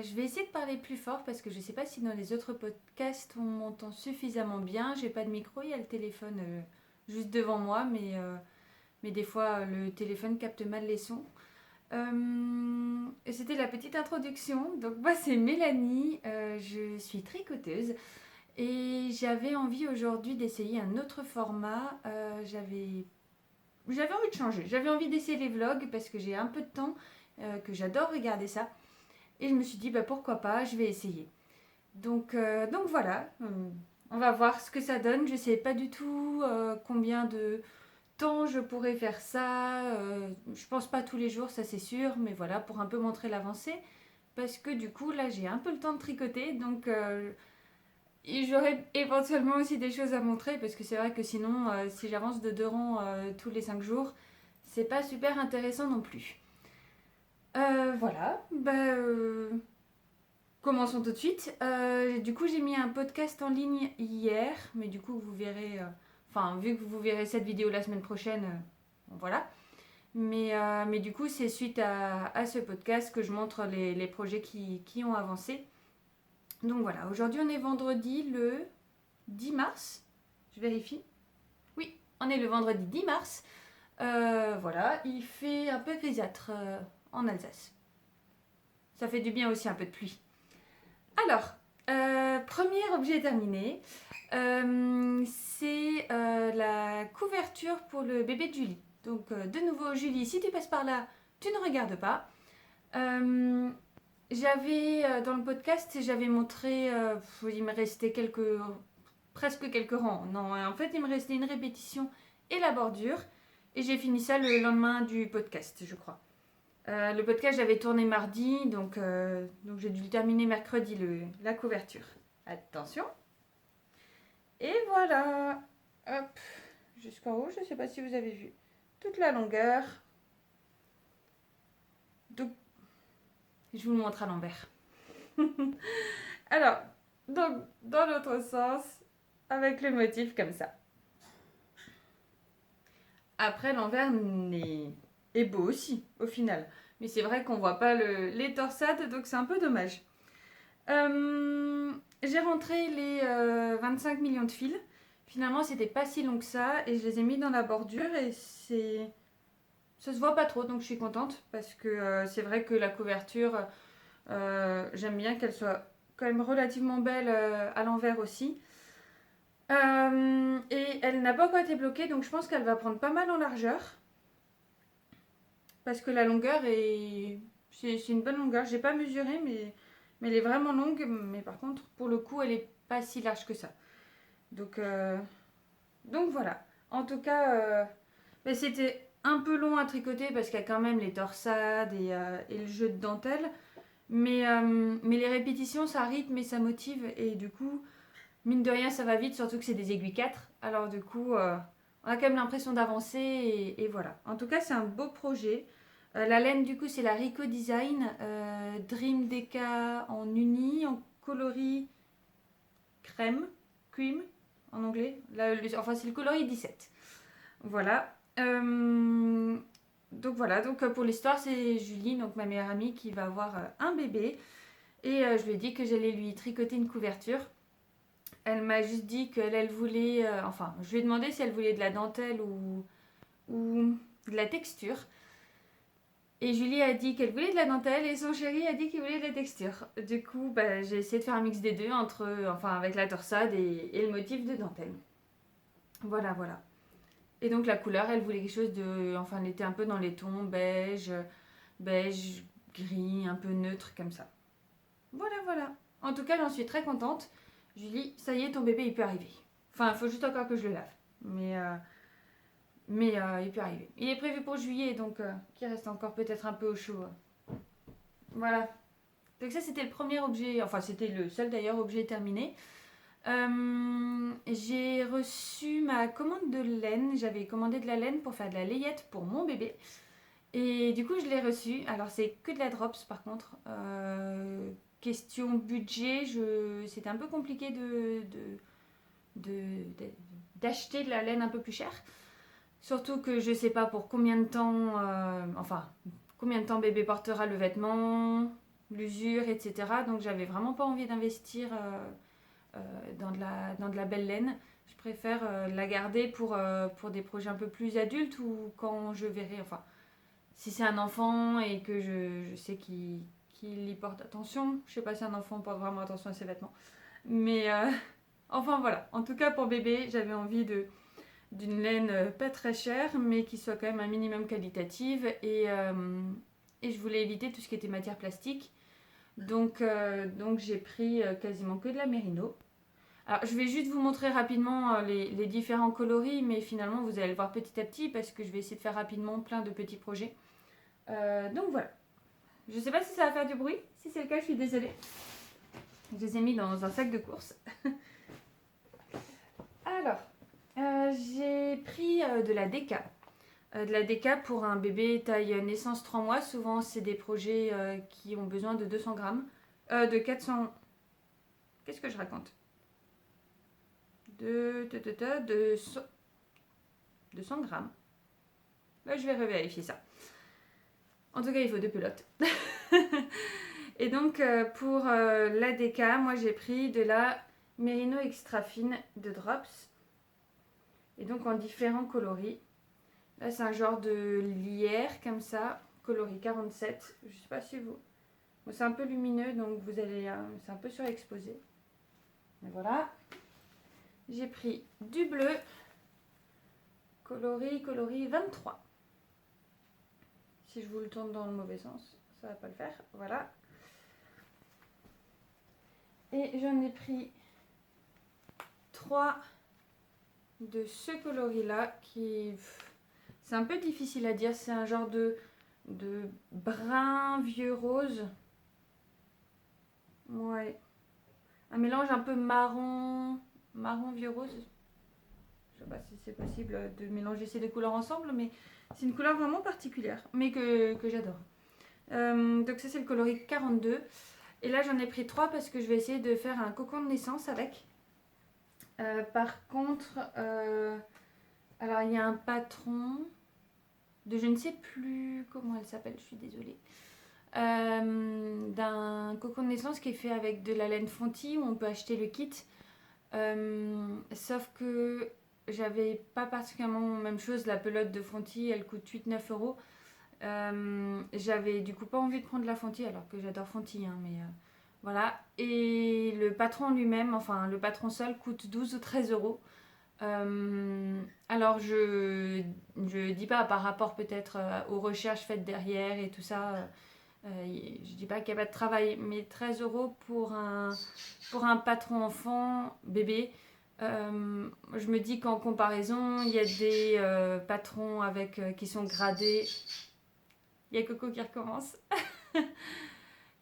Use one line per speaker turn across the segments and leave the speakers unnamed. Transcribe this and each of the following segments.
Je vais essayer de parler plus fort parce que je ne sais pas si dans les autres podcasts on m'entend suffisamment bien. J'ai pas de micro, il y a le téléphone juste devant moi, mais des fois le téléphone capte mal les sons. C'était la petite introduction. Donc moi c'est Mélanie, je suis tricoteuse et j'avais envie aujourd'hui d'essayer un autre format. J'avais envie de changer, j'avais envie d'essayer les vlogs parce que j'ai un peu de temps, que j'adore regarder ça. Et je me suis dit, bah, pourquoi pas, je vais essayer. Donc voilà, on va voir ce que ça donne. Je ne sais pas du tout combien de temps je pourrais faire ça. Je pense pas tous les jours, ça c'est sûr, mais voilà, pour un peu montrer l'avancée. Parce que du coup, là, j'ai un peu le temps de tricoter, donc et j'aurais éventuellement aussi des choses à montrer, parce que c'est vrai que sinon, si j'avance de 2 rangs tous les 5 jours, c'est pas super intéressant non plus. Voilà, commençons tout de suite. Du coup, j'ai mis un podcast en ligne hier, mais du coup, vous verrez. Enfin, vu que vous verrez cette vidéo la semaine prochaine, bon, voilà. Mais du coup, c'est suite à ce podcast que je montre les projets qui ont avancé. Donc voilà, aujourd'hui, on est vendredi le 10 mars. Je vérifie. Oui, on est le vendredi 10 mars. Voilà, il fait un peu grisâtre en Alsace. Ça fait du bien aussi un peu de pluie. Alors, premier objet terminé, c'est la couverture pour le bébé de Julie. Donc, de nouveau, Julie, si tu passes par là, tu ne regardes pas. Dans le podcast, j'avais montré, il me restait presque quelques rangs. Non, en fait, il me restait une répétition et la bordure. Et j'ai fini ça le lendemain du podcast, je crois. Le podcast, j'avais tourné mardi, donc j'ai dû le terminer mercredi, la couverture. Attention. Et voilà. Hop. Jusqu'en haut, je ne sais pas si vous avez vu. Toute la longueur. Donc, je vous le montre à l'envers. Alors, donc, dans l'autre sens, avec le motif comme ça. Après, l'envers est beau aussi, au final. Mais c'est vrai qu'on voit pas les torsades, donc c'est un peu dommage. J'ai rentré les 25 millions de fils. Finalement, c'était pas si long que ça et je les ai mis dans la bordure et ça se voit pas trop, donc je suis contente parce que c'est vrai que la couverture, j'aime bien qu'elle soit quand même relativement belle à l'envers aussi. Et elle n'a pas encore été bloquée, donc je pense qu'elle va prendre pas mal en largeur parce que la longueur c'est une bonne longueur. J'ai pas mesuré, mais elle est vraiment longue. Mais par contre, pour le coup, elle est pas si large que ça. Donc, euh, donc voilà. En tout cas, mais c'était un peu long à tricoter parce qu'il y a quand même les torsades et le jeu de dentelle. Mais les répétitions, ça rythme et ça motive. Et du coup, mine de rien, ça va vite, surtout que c'est des aiguilles 4. Alors du coup, on a quand même l'impression d'avancer et voilà. En tout cas, c'est un beau projet. La laine, du coup, c'est la Rico Design Dream Deca en uni, en coloris crème, cream en anglais. Enfin, c'est le coloris 17. Voilà. Donc voilà, donc pour l'histoire, c'est Julie, donc ma meilleure amie, qui va avoir un bébé. Et je lui ai dit que j'allais lui tricoter une couverture. Elle m'a juste dit qu'elle voulait... enfin, je lui ai demandé si elle voulait de la dentelle ou de la texture. Et Julie a dit qu'elle voulait de la dentelle et son chéri a dit qu'il voulait de la texture. Du coup, j'ai essayé de faire un mix des deux enfin, avec la torsade et le motif de dentelle. Voilà, voilà. Et donc la couleur, elle voulait quelque chose de... Enfin, elle était un peu dans les tons beige, gris, un peu neutre comme ça. Voilà, voilà. En tout cas, j'en suis très contente. Julie, ça y est, ton bébé, il peut arriver. Enfin, il faut juste encore que je le lave. Mais il peut arriver. Il est prévu pour juillet, donc qui reste encore peut-être un peu au chaud. Voilà. Donc ça, c'était le premier objet, enfin c'était le seul d'ailleurs objet terminé. J'ai reçu ma commande de laine. J'avais commandé de la laine pour faire de la layette pour mon bébé. Et du coup, je l'ai reçue. Alors, c'est que de la drops par contre. Question budget, c'était un peu compliqué d'acheter de la laine un peu plus chère. Surtout que je sais pas pour combien de temps, enfin, combien de temps bébé portera le vêtement. l'usure, etc. Donc j'avais vraiment pas envie d'investir dans de la belle laine. Je préfère la garder pour des projets un peu plus adultes ou quand je verrai, enfin, si c'est un enfant et que je sais qu'il y porte attention. Je sais pas si un enfant porte vraiment attention à ses vêtements. Mais enfin voilà, en tout cas pour bébé, j'avais envie d'une laine pas très chère, mais qui soit quand même un minimum qualitative. Et je voulais éviter tout ce qui était matière plastique. Donc j'ai pris quasiment que de la mérino. Alors je vais juste vous montrer rapidement les différents coloris, mais finalement vous allez le voir petit à petit parce que je vais essayer de faire rapidement plein de petits projets. Donc voilà. Je sais pas si ça va faire du bruit. Si c'est le cas, je suis désolée. Je les ai mis dans un sac de course. Alors, j'ai pris de la DK. De la DK pour un bébé taille naissance 3 mois. Souvent, c'est des projets qui ont besoin de 200 grammes. De 400... Qu'est-ce que je raconte 200 grammes. Là, je vais revérifier ça. En tout cas, il faut 2 pelotes. Et donc, pour l'ADK, moi, j'ai pris de la Mérino extra fine de Drops. Et donc, en différents coloris. Là, c'est un genre de lierre, comme ça, coloris 47. Je sais pas si vous... Bon, c'est un peu lumineux, donc vous allez... c'est un peu surexposé. Mais voilà. J'ai pris du bleu, coloris 23. Si je vous le tourne dans le mauvais sens, ça va pas le faire. Voilà. Et j'en ai pris 3 de ce coloris-là qui... C'est un peu difficile à dire. C'est un genre de brun vieux rose. Ouais. Un mélange un peu marron vieux rose. Je sais pas si c'est possible de mélanger ces deux couleurs ensemble, mais c'est une couleur vraiment particulière, mais que j'adore. Donc ça c'est le coloris 42. Et là j'en ai pris 3 parce que je vais essayer de faire un cocon de naissance avec. Par contre, alors il y a un patron de je ne sais plus comment elle s'appelle, je suis désolée. D'un cocon de naissance qui est fait avec de la laine Fonty où on peut acheter le kit. Sauf que j'avais pas particulièrement la même chose, la pelote de Fonty elle coûte 8-9 euros. J'avais du coup pas envie de prendre la Fonty alors que j'adore Fonty, hein, mais voilà. Et le patron lui-même, enfin le patron seul coûte 12 ou 13 euros. Alors je dis pas par rapport peut-être aux recherches faites derrière et tout ça. Je dis pas qu'il n'y a pas de travail, mais 13 euros pour un patron enfant, bébé. Je me dis qu'en comparaison, il y a des patrons qui sont gradés. Il y a Coco qui recommence.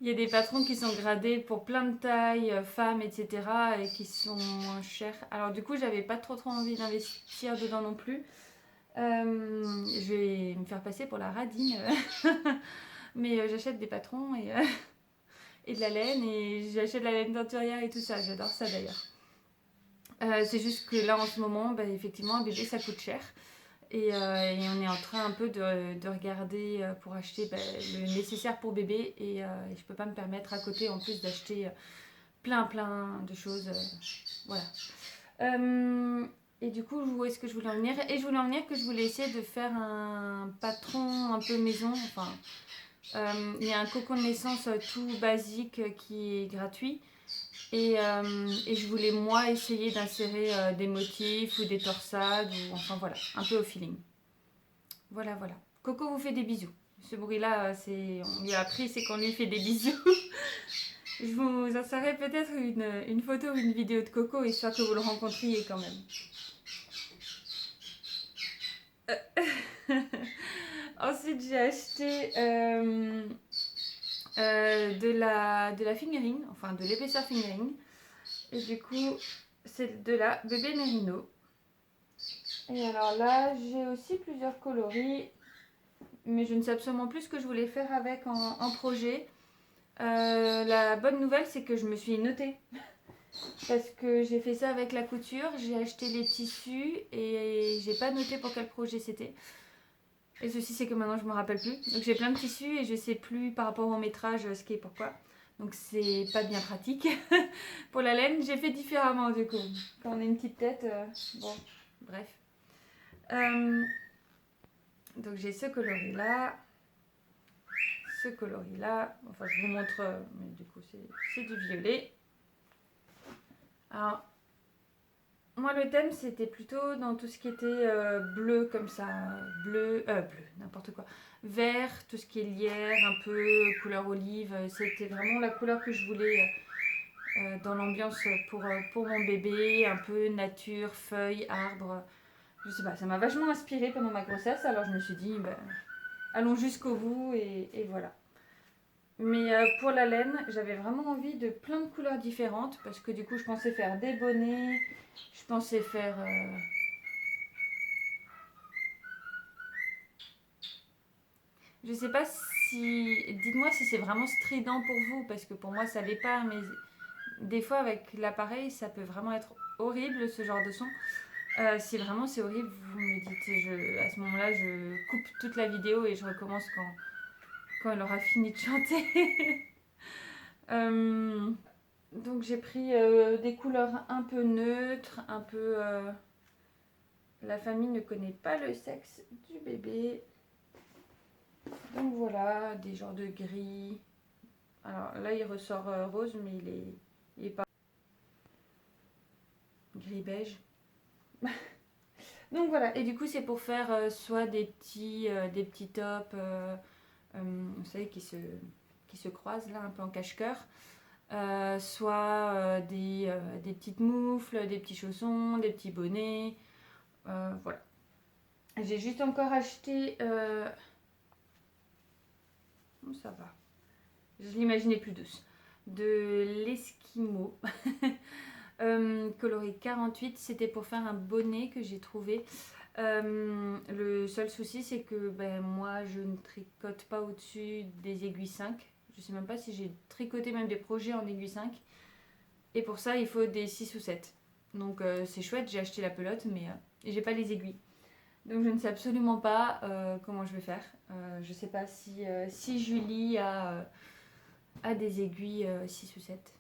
Il y a des patrons qui sont gradés pour plein de tailles, femmes, etc. et qui sont moins chers. Alors du coup, j'avais pas trop envie d'investir dedans non plus. Je vais me faire passer pour la radine. Mais j'achète des patrons et de la laine. Et j'achète de la laine teinturière et tout ça. J'adore ça d'ailleurs. C'est juste que là, en ce moment, bah, effectivement, un bébé, ça coûte cher. Et on est en train un peu de regarder pour acheter le nécessaire pour bébé. Et je peux pas me permettre à côté en plus d'acheter plein de choses. Voilà. Et du coup, où est-ce que je voulais en venir? Et je voulais en venir que je voulais essayer de faire un patron un peu maison. Enfin, il y a un cocon de naissance tout basique qui est gratuit. Et je voulais moi essayer d'insérer des motifs ou des torsades, ou enfin voilà, un peu au feeling. Voilà. Coco vous fait des bisous. Ce bruit-là, on lui a appris, c'est qu'on lui fait des bisous. Je vous insérerai peut-être une photo ou une vidéo de Coco, histoire que vous le rencontriez quand même. Ensuite, j'ai acheté de la fingering, enfin de l'épaisseur fingering. Et du coup, c'est de la bébé Mérino. Et alors là, j'ai aussi plusieurs coloris, mais je ne sais absolument plus ce que je voulais faire avec en projet. La bonne nouvelle, c'est que je me suis notée. Parce que j'ai fait ça avec la couture, j'ai acheté les tissus et j'ai pas noté pour quel projet c'était. Et ceci, c'est que maintenant, je me rappelle plus. Donc, j'ai plein de tissus et je sais plus par rapport au métrage ce qui est pourquoi. Donc, c'est pas bien pratique. Pour la laine, j'ai fait différemment du coup. Quand on a une petite tête, bon, bref. Donc, j'ai ce coloris-là. Ce coloris-là. Enfin, je vous montre, mais du coup, c'est du violet. Alors, moi, le thème, c'était plutôt dans tout ce qui était bleu, comme ça. Bleu, n'importe quoi. Vert, tout ce qui est lierre, un peu couleur olive. C'était vraiment la couleur que je voulais dans l'ambiance pour mon bébé. Un peu nature, feuilles, arbres. Je sais pas, ça m'a vachement inspirée pendant ma grossesse. Alors, je me suis dit, ben, allons jusqu'au bout et voilà. Mais pour la laine, j'avais vraiment envie de plein de couleurs différentes parce que du coup, je pensais faire des bonnets, je pensais faire... Je sais pas si... Dites-moi si c'est vraiment strident pour vous parce que pour moi, ça l'est pas. Mais des fois, avec l'appareil, ça peut vraiment être horrible ce genre de son. Si vraiment c'est horrible, vous me le dites. À ce moment-là, je coupe toute la vidéo et je recommence quand elle aura fini de chanter. Donc j'ai pris des couleurs un peu neutres, un peu... La famille ne connaît pas le sexe du bébé. Donc voilà, des genres de gris. Alors là, il ressort rose, mais il est pas gris beige. Donc voilà, et du coup, c'est pour faire soit des petits tops, vous savez, qui se croisent là, un peu en cache-cœur. Soit des petites moufles, des petits chaussons, des petits bonnets. Voilà. J'ai juste encore acheté... Oh, ça va. Je l'imaginais plus douce. De l'Esquimau. Coloris 48. C'était pour faire un bonnet que j'ai trouvé. Le seul souci, c'est que ben, moi, je ne tricote pas au-dessus des aiguilles 5. Je sais même pas si j'ai tricoté même des projets en aiguille 5. Et pour ça, il faut des 6 ou 7. Donc c'est chouette, j'ai acheté la pelote, mais j'ai pas les aiguilles. Donc je ne sais absolument pas comment je vais faire. Je sais pas si Julie a des aiguilles 6 ou 7.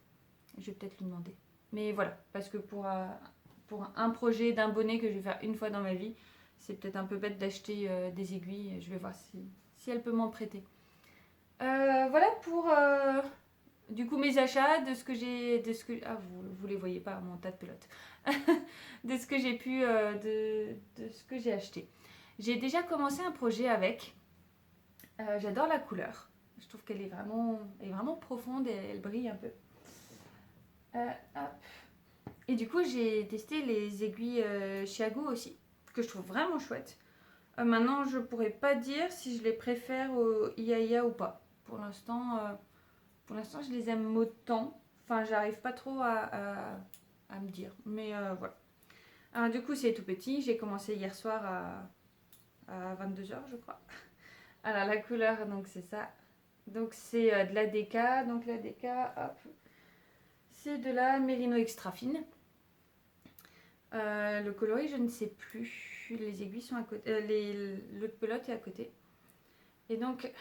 Je vais peut-être lui demander. Mais voilà, parce que pour un projet d'un bonnet que je vais faire une fois dans ma vie, c'est peut-être un peu bête d'acheter des aiguilles. Je vais voir si elle peut m'en prêter. Voilà pour du coup mes achats, de ce que j'ai... Ah, vous les voyez pas, mon tas de pelotes. De ce que j'ai pu... de ce que j'ai acheté. J'ai déjà commencé un projet avec. J'adore la couleur. Je trouve qu'elle est vraiment profonde et elle brille un peu. Hop. Et du coup, j'ai testé les aiguilles Chiago aussi, que je trouve vraiment chouettes. Maintenant, je pourrais pas dire si je les préfère au Iaia ou pas. Pour l'instant, je les aime autant. Enfin, j'arrive pas trop à me dire. Mais voilà. Alors, du coup, c'est tout petit. J'ai commencé hier soir à 22h, je crois. Alors, la couleur, donc c'est ça. Donc, c'est de la DK. Donc, la DK, hop. C'est de la Mérino extra fine. Le coloris, je ne sais plus. Les aiguilles sont à côté. L'autre pelote est à côté. Et donc,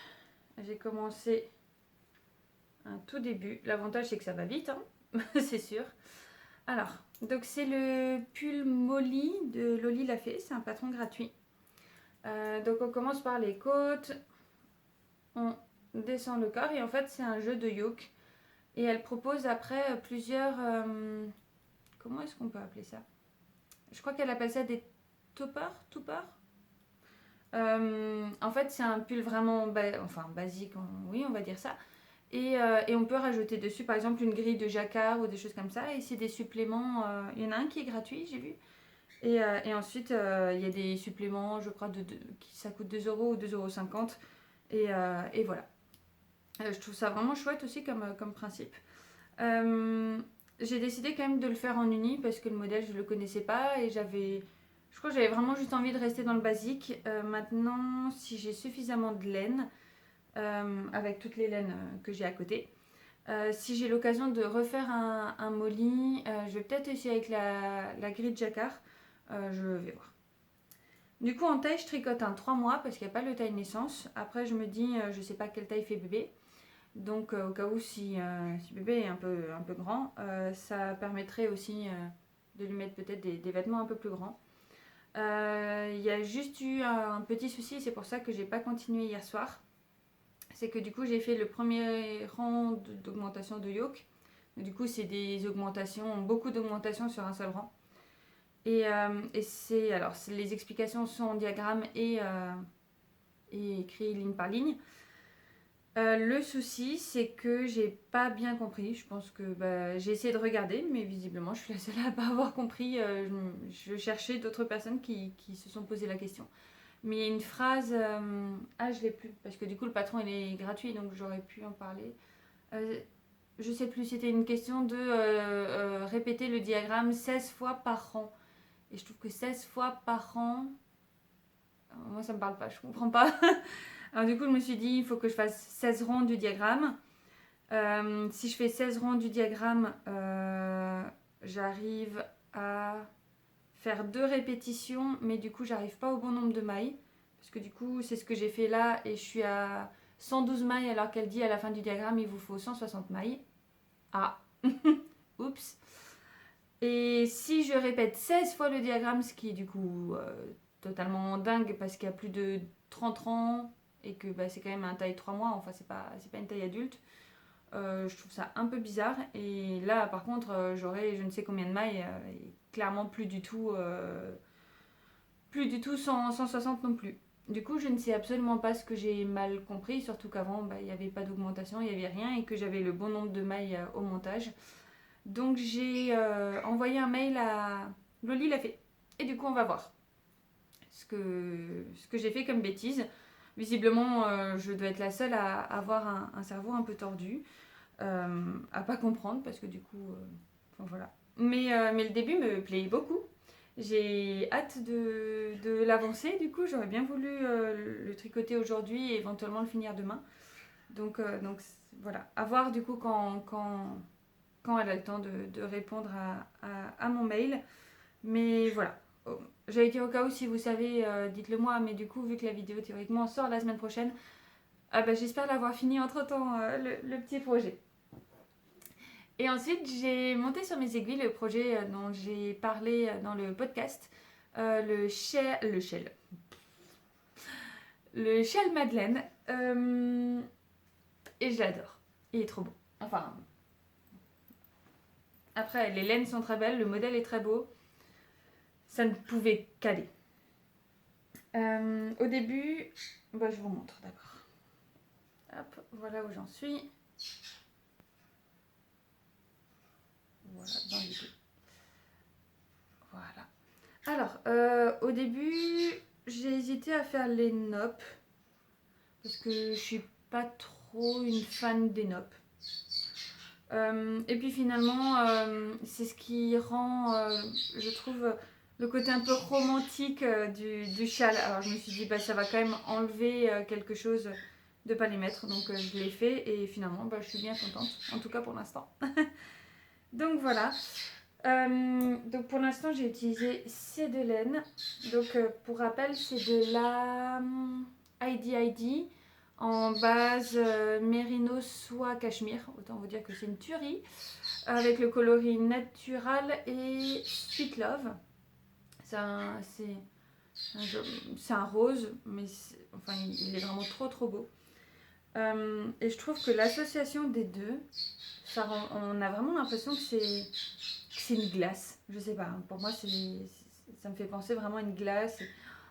j'ai commencé un tout début. L'avantage, c'est que ça va vite, hein. C'est sûr. Alors, donc c'est le pull Molly de Loli l'a fait. C'est un patron gratuit. Donc, on commence par les côtes. On descend le corps. Et en fait, c'est un jeu de yoke. Et elle propose après plusieurs... comment est-ce qu'on peut appeler ça? Je crois qu'elle appelle ça des toppers. En fait, c'est un pull vraiment basique, oui, on va dire ça. Et on peut rajouter dessus, par exemple, une grille de jacquard ou des choses comme ça. Et c'est des suppléments. Il y en a un qui est gratuit, j'ai vu. Et ensuite, il y a des suppléments, je crois, ça coûte 2 euros ou 2,50 €. Et voilà. Je trouve ça vraiment chouette aussi comme principe. J'ai décidé quand même de le faire en uni parce que le modèle, je ne le connaissais pas. Et je crois que j'avais vraiment juste envie de rester dans le basique. Maintenant, si j'ai suffisamment de laine, avec toutes les laines que j'ai à côté, si j'ai l'occasion de refaire un molly, je vais peut-être essayer avec la grille de jacquard. Je vais voir. Du coup, en taille, je tricote un 3 mois parce qu'il n'y a pas le taille naissance. Après, je me dis, je sais pas quelle taille fait bébé. Donc, au cas où, si bébé est un peu grand, ça permettrait aussi de lui mettre peut-être des vêtements un peu plus grands. Il y a juste eu un petit souci, c'est pour ça que j'ai pas continué hier soir. C'est que du coup, j'ai fait le premier rang d'augmentation de yoke. Du coup, c'est des augmentations, beaucoup d'augmentations sur un seul rang. Les explications sont en diagramme et écrit ligne par ligne. Le souci, c'est que j'ai pas bien compris. Je pense que j'ai essayé de regarder, mais visiblement, je suis la seule à pas avoir compris. Je cherchais d'autres personnes qui se sont posé la question. Mais il y a une phrase. Je l'ai plus, parce que du coup, le patron, il est gratuit, donc j'aurais pu en parler. Je sais plus, c'était une question de répéter le diagramme 16 fois par rang. Et je trouve que 16 fois par an, moi ça me parle pas, je comprends pas. Alors du coup je me suis dit il faut que je fasse 16 rangs du diagramme. Si je fais 16 rangs du diagramme, j'arrive à faire 2 répétitions, mais du coup j'arrive pas au bon nombre de mailles. Parce que du coup c'est ce que j'ai fait là et je suis à 112 mailles alors qu'elle dit à la fin du diagramme il vous faut 160 mailles. Ah, oups. Et si je répète 16 fois le diagramme, ce qui est du coup totalement dingue parce qu'il y a plus de 30 rangs et que c'est quand même un taille 3 mois, enfin c'est pas une taille adulte, je trouve ça un peu bizarre. Et là par contre j'aurai je ne sais combien de mailles et clairement plus du tout 160 non plus. Du coup je ne sais absolument pas ce que j'ai mal compris, surtout qu'avant il n'y avait pas d'augmentation, il n'y avait rien et que j'avais le bon nombre de mailles au montage. Donc j'ai envoyé un mail à Loli l'a fait. Et du coup on va voir ce que j'ai fait comme bêtise. Visiblement je dois être la seule à avoir un cerveau un peu tordu, à pas comprendre parce que du coup, enfin voilà. Mais le début me plaît beaucoup. J'ai hâte de l'avancer. Du coup j'aurais bien voulu le tricoter aujourd'hui et éventuellement le finir demain. Donc voilà, à voir du coup quand elle a le temps de répondre à mon mail. Mais voilà. Oh, j'avais dit au cas où, si vous savez, dites-le moi. Mais du coup, vu que la vidéo théoriquement sort la semaine prochaine, j'espère l'avoir fini entre temps, le petit projet. Et ensuite, j'ai monté sur mes aiguilles le projet dont j'ai parlé dans le podcast, le shell Madeleine. Et je l'adore. Il est trop beau. Enfin, après, les laines sont très belles, le modèle est très beau. Ça ne pouvait qu'aller. Au début, je vous montre d'abord. Hop, voilà où j'en suis. Voilà, dans l'idée. Voilà. Alors, au début, j'ai hésité à faire les noppes. Parce que je suis pas trop une fan des noppes. Et puis finalement, c'est ce qui rend, je trouve, le côté un peu romantique du châle. Alors je me suis dit, ça va quand même enlever quelque chose de pas les mettre. Donc je l'ai fait et finalement, je suis bien contente. En tout cas pour l'instant. Donc voilà. Donc pour l'instant, j'ai utilisé ces deux laines. Donc pour rappel, c'est de la ID en base mérino soie cachemire. Autant vous dire que c'est une tuerie. Avec le coloris Natural et Sweet Love. C'est un rose, mais il est vraiment trop beau. Et je trouve que l'association des deux, on a vraiment l'impression que c'est une glace. Je sais pas, pour moi ça me fait penser vraiment à une glace.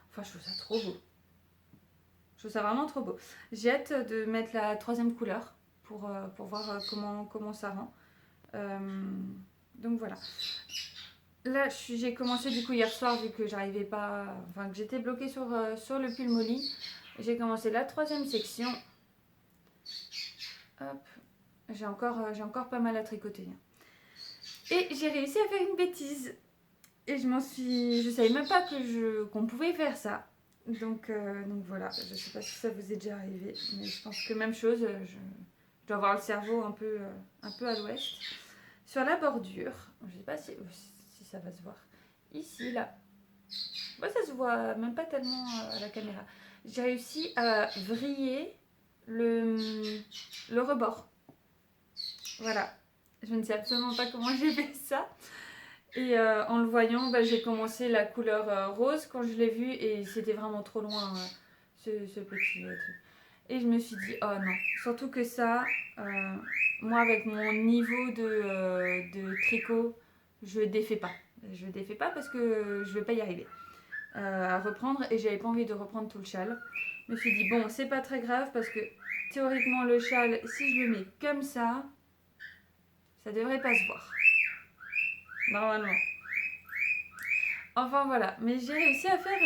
Enfin, je trouve ça trop beau. Je trouve ça vraiment trop beau. J'ai hâte de mettre la troisième couleur pour voir comment ça rend. Donc voilà. Là, j'ai commencé du coup hier soir vu que j'arrivais pas, que j'étais bloquée sur le pull Molly. J'ai commencé la troisième section. Hop, j'ai encore pas mal à tricoter. Et j'ai réussi à faire une bêtise. Et je savais même pas qu'on pouvait faire ça. Donc voilà, je sais pas si ça vous est déjà arrivé, mais je pense que même chose, je dois avoir le cerveau un peu à l'ouest. Sur la bordure, je sais pas si ça va se voir, ici, là, Bah, ça se voit même pas tellement à la caméra. J'ai réussi à vriller le rebord. Voilà. Je ne sais absolument pas comment j'ai fait ça. Et en le voyant, bah, j'ai commencé la couleur rose quand je l'ai vu et c'était vraiment trop loin ce petit truc. Et je me suis dit, oh non, surtout que ça, moi avec mon niveau de tricot, je défais pas. Je défais pas parce que je vais pas y arriver à reprendre et j'avais pas envie de reprendre tout le châle. Je me suis dit, bon, c'est pas très grave parce que théoriquement, le châle, si je le mets comme ça devrait pas se voir. Normalement. Enfin voilà, mais j'ai réussi à faire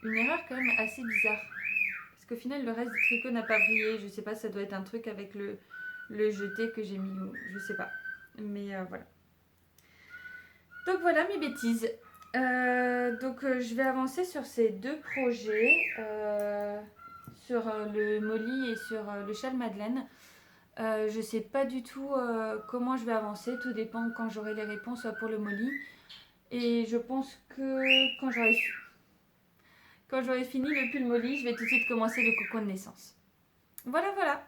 une erreur quand même assez bizarre. Parce qu'au final, le reste du tricot n'a pas brillé. Je sais pas, ça doit être un truc avec le jeté que j'ai mis, je sais pas. Mais voilà. Donc voilà mes bêtises. Je vais avancer sur ces deux projets, sur le Molly et sur le châle Madeleine. Je sais pas du tout comment je vais avancer, tout dépend quand j'aurai les réponses pour le Molly. Et je pense que quand j'aurai fini le pull Molly, je vais tout de suite commencer le cocon de naissance. Voilà, voilà.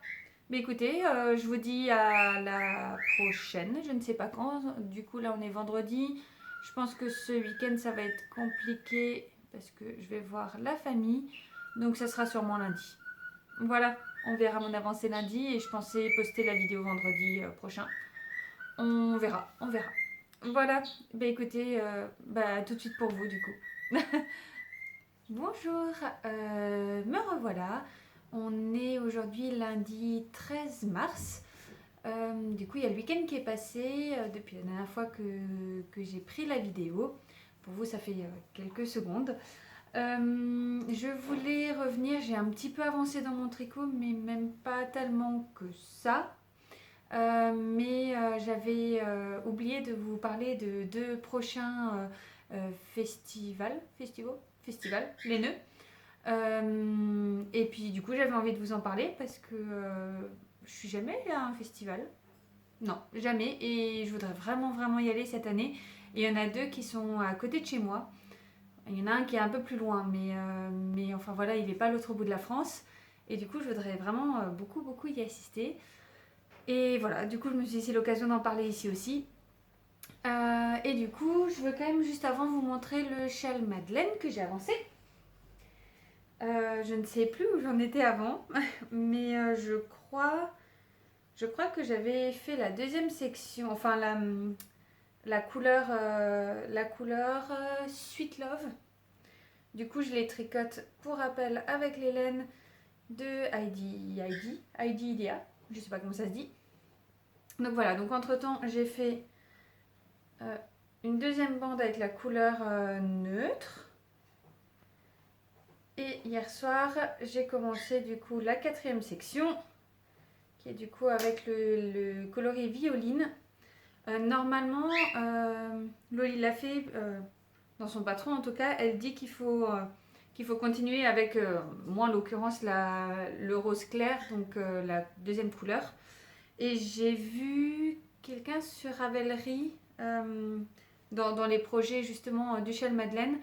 Mais écoutez, je vous dis à la prochaine. Je ne sais pas quand. Du coup, là, on est vendredi. Je pense que ce week-end, ça va être compliqué parce que je vais voir la famille. Donc, ça sera sûrement lundi. Voilà, on verra mon avancée lundi et je pensais poster la vidéo vendredi prochain. On verra, on verra. Voilà, bah écoutez, tout de suite pour vous du coup. Bonjour, me revoilà. On est aujourd'hui lundi 13 mars. Du coup, il y a le week-end qui est passé depuis la dernière fois que j'ai pris la vidéo. Pour vous, ça fait quelques secondes. Je voulais revenir, j'ai un petit peu avancé dans mon tricot, mais même pas tellement que ça. J'avais oublié de vous parler de deux prochains festivals, les nœuds. Et puis du coup j'avais envie de vous en parler parce que je suis jamais allée à un festival. Non, jamais. Et je voudrais vraiment vraiment y aller cette année. Et il y en a deux qui sont à côté de chez moi. Il y en a un qui est un peu plus loin, mais enfin voilà, il n'est pas à l'autre bout de la France. Et du coup, je voudrais vraiment beaucoup, beaucoup y assister. Et voilà, du coup, je me suis dit, c'est l'occasion d'en parler ici aussi. Et du coup, je veux quand même juste avant vous montrer le châle Madeleine que j'ai avancé. Je ne sais plus où j'en étais avant, mais je crois que j'avais fait la deuxième section, enfin la couleur Sweet Love. Du coup, je les tricote pour rappel avec les laines de Heidi Idea. Je sais pas comment ça se dit. Donc voilà, donc entre temps, j'ai fait une deuxième bande avec la couleur neutre. Et hier soir, j'ai commencé du coup la quatrième section, qui est du coup avec le coloris violine. Normalement, Loli l'a fait dans son patron en tout cas, elle dit qu'il faut continuer avec, moi en l'occurrence, le rose clair, donc la deuxième couleur. Et j'ai vu quelqu'un sur Ravelry, dans les projets justement du châle Madeleine,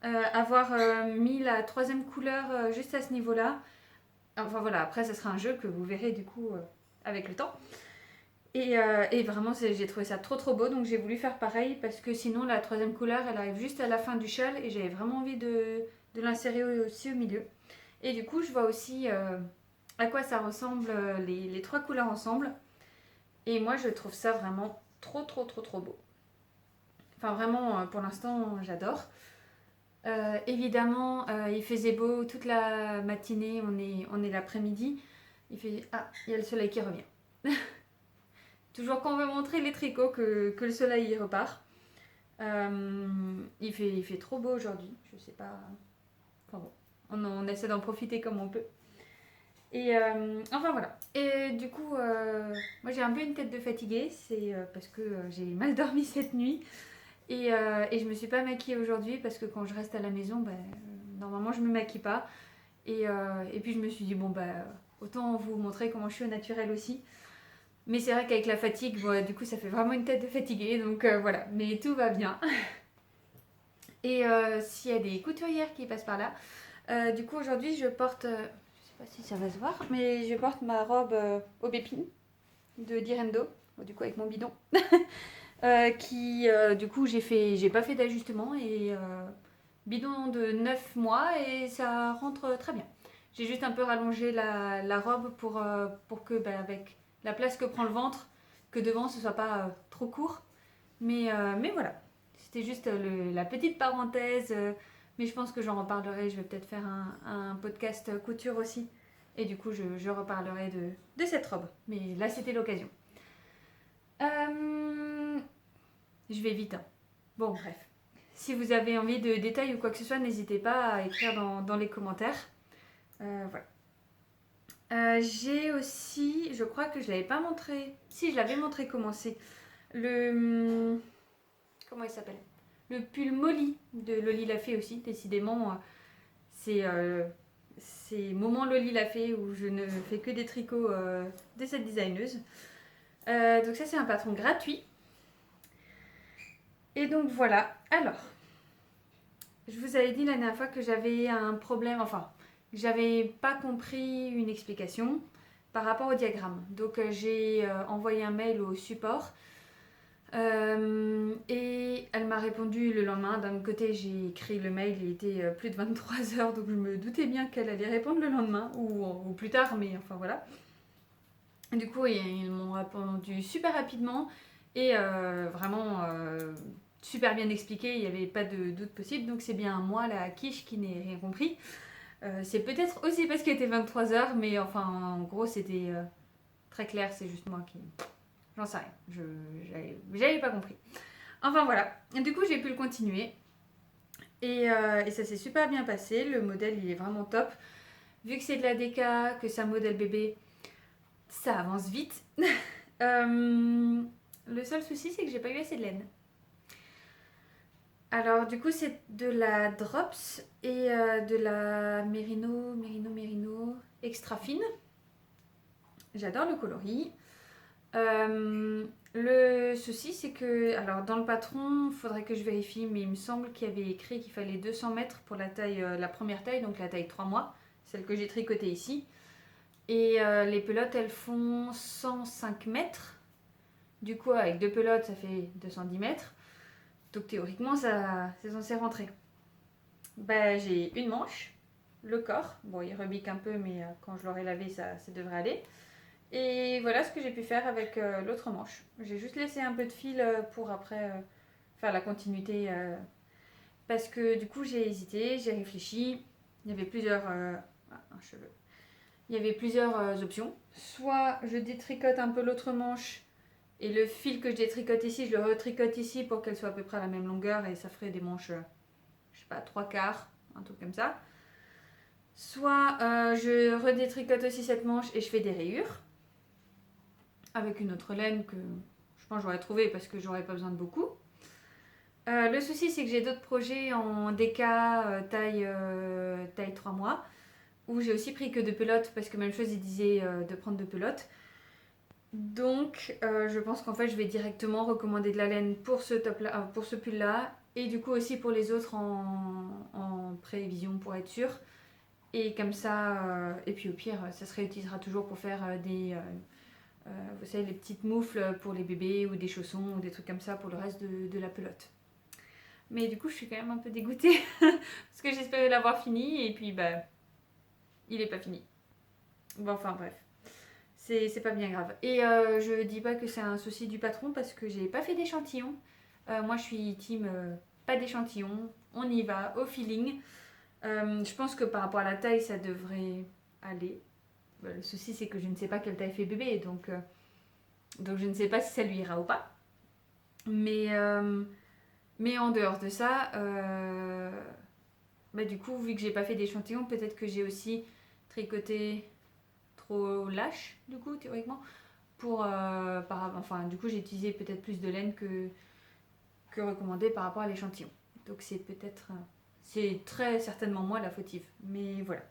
avoir mis la troisième couleur juste à ce niveau-là. Enfin voilà, après ça sera un jeu que vous verrez du coup avec le temps. Et vraiment, j'ai trouvé ça trop trop beau, donc j'ai voulu faire pareil parce que sinon la troisième couleur elle arrive juste à la fin du châle et j'avais vraiment envie de l'insérer aussi au milieu. Et du coup, je vois aussi à quoi ça ressemble les trois couleurs ensemble. Et moi, je trouve ça vraiment trop trop trop trop beau. Enfin vraiment, pour l'instant, j'adore. Évidemment, il faisait beau toute la matinée, on est l'après-midi. Il y a le soleil qui revient. Toujours quand on veut montrer les tricots que le soleil y repart. Il fait trop beau aujourd'hui, je sais pas. Enfin bon, on essaie d'en profiter comme on peut. Et enfin voilà. Et du coup, moi j'ai un peu une tête de fatiguée, c'est parce que j'ai mal dormi cette nuit. Et je me suis pas maquillée aujourd'hui parce que quand je reste à la maison, normalement je me maquille pas. Et puis je me suis dit, bon autant vous montrer comment je suis au naturel aussi. Mais c'est vrai qu'avec la fatigue, du coup ça fait vraiment une tête de fatiguée, donc voilà. Mais tout va bien. Et s'il y a des couturières qui passent par là, du coup aujourd'hui je porte, je sais pas si ça va se voir, mais je porte ma robe aubépine de Direndo, du coup avec mon bidon, qui du coup j'ai pas fait d'ajustement et bidon de 9 mois et ça rentre très bien. J'ai juste un peu rallongé la robe pour que avec la place que prend le ventre, que devant ce soit pas trop court. Mais voilà, c'était juste la petite parenthèse. Mais je pense que j'en reparlerai. Je vais peut-être faire un podcast couture aussi. Et du coup, je reparlerai de cette robe. Mais là, c'était l'occasion. Je vais vite, hein. Bon, bref. Si vous avez envie de détails ou quoi que ce soit, n'hésitez pas à écrire dans les commentaires. Voilà. J'ai aussi, je crois que je ne l'avais pas montré. Si, je l'avais montré comment c'est. Le. Comment il s'appelle? Le pull Molly de Loli l'a fait aussi. Décidément, c'est moment Loli l'a fait où je ne fais que des tricots de cette designeuse. Donc ça, c'est un patron gratuit. Et donc voilà. Alors, je vous avais dit la dernière fois que j'avais un problème, enfin, j'avais pas compris une explication par rapport au diagramme. Donc j'ai envoyé un mail au support et elle m'a répondu le lendemain. D'un côté, j'ai écrit le mail, il était plus de 23 heures, donc je me doutais bien qu'elle allait répondre le lendemain ou plus tard, mais enfin voilà. Du coup, ils m'ont répondu super rapidement et vraiment super bien expliqué, il n'y avait pas de doute possible. Donc c'est bien moi, la quiche, qui n'ai rien compris. C'est peut-être aussi parce qu'il était 23 heures, mais enfin en gros c'était très clair, c'est juste moi qui... J'en sais rien, j'avais pas compris. Enfin voilà, du coup j'ai pu le continuer. Et ça s'est super bien passé, le modèle il est vraiment top. Vu que c'est de la DK, que c'est un modèle bébé, ça avance vite. Le seul souci c'est que j'ai pas eu assez de laine. Alors du coup c'est de la Drops et de la Merino extra fine. J'adore le coloris. Le souci c'est que, alors dans le patron, il faudrait que je vérifie, mais il me semble qu'il y avait écrit qu'il fallait 200 mètres pour la taille, la première taille, donc la taille 3 mois, celle que j'ai tricotée ici. Et les pelotes elles font 105 mètres. Du coup avec deux pelotes ça fait 210 mètres. Donc théoriquement ça c'est censé rentrer. Bah, j'ai une manche, le corps, bon il rebique un peu mais quand je l'aurai lavé ça devrait aller. Et voilà ce que j'ai pu faire avec l'autre manche. J'ai juste laissé un peu de fil pour après faire la continuité. Parce que du coup j'ai hésité, j'ai réfléchi. Il y avait plusieurs, un cheveu. Il y avait plusieurs options. Soit je détricote un peu l'autre manche et le fil que je détricote ici, je le retricote ici pour qu'elle soit à peu près à la même longueur et ça ferait des manches, je sais pas, 3/4, un truc comme ça. Soit je redétricote aussi cette manche et je fais des rayures avec une autre laine que je pense que j'aurais trouvé parce que j'aurais pas besoin de beaucoup. Le souci c'est que j'ai d'autres projets en DK taille 3 mois où j'ai aussi pris que 2 pelotes parce que même chose il disait de prendre 2 pelotes. Donc je pense qu'en fait je vais directement recommander de la laine pour ce top là, pour ce pull là et du coup aussi pour les autres en prévision pour être sûr. Et comme ça, et puis au pire ça se réutilisera toujours pour faire vous savez, les petites moufles pour les bébés ou des chaussons ou des trucs comme ça pour le reste de la pelote. Mais du coup, je suis quand même un peu dégoûtée parce que j'espérais l'avoir fini et puis bah, il est pas fini. Bon, enfin bref, c'est pas bien grave. Et je dis pas que c'est un souci du patron parce que j'ai pas fait d'échantillon. Moi, je suis team pas d'échantillon, on y va au feeling. Je pense que par rapport à la taille, ça devrait aller. Le souci, c'est que je ne sais pas quelle taille fait bébé, donc je ne sais pas si ça lui ira ou pas. Mais en dehors de ça, bah du coup, vu que j'ai pas fait d'échantillon, peut-être que j'ai aussi tricoté trop lâche, du coup, théoriquement. Enfin, du coup, j'ai utilisé peut-être plus de laine que recommandé par rapport à l'échantillon. Donc c'est peut-être... c'est très certainement moi la fautive. Mais voilà.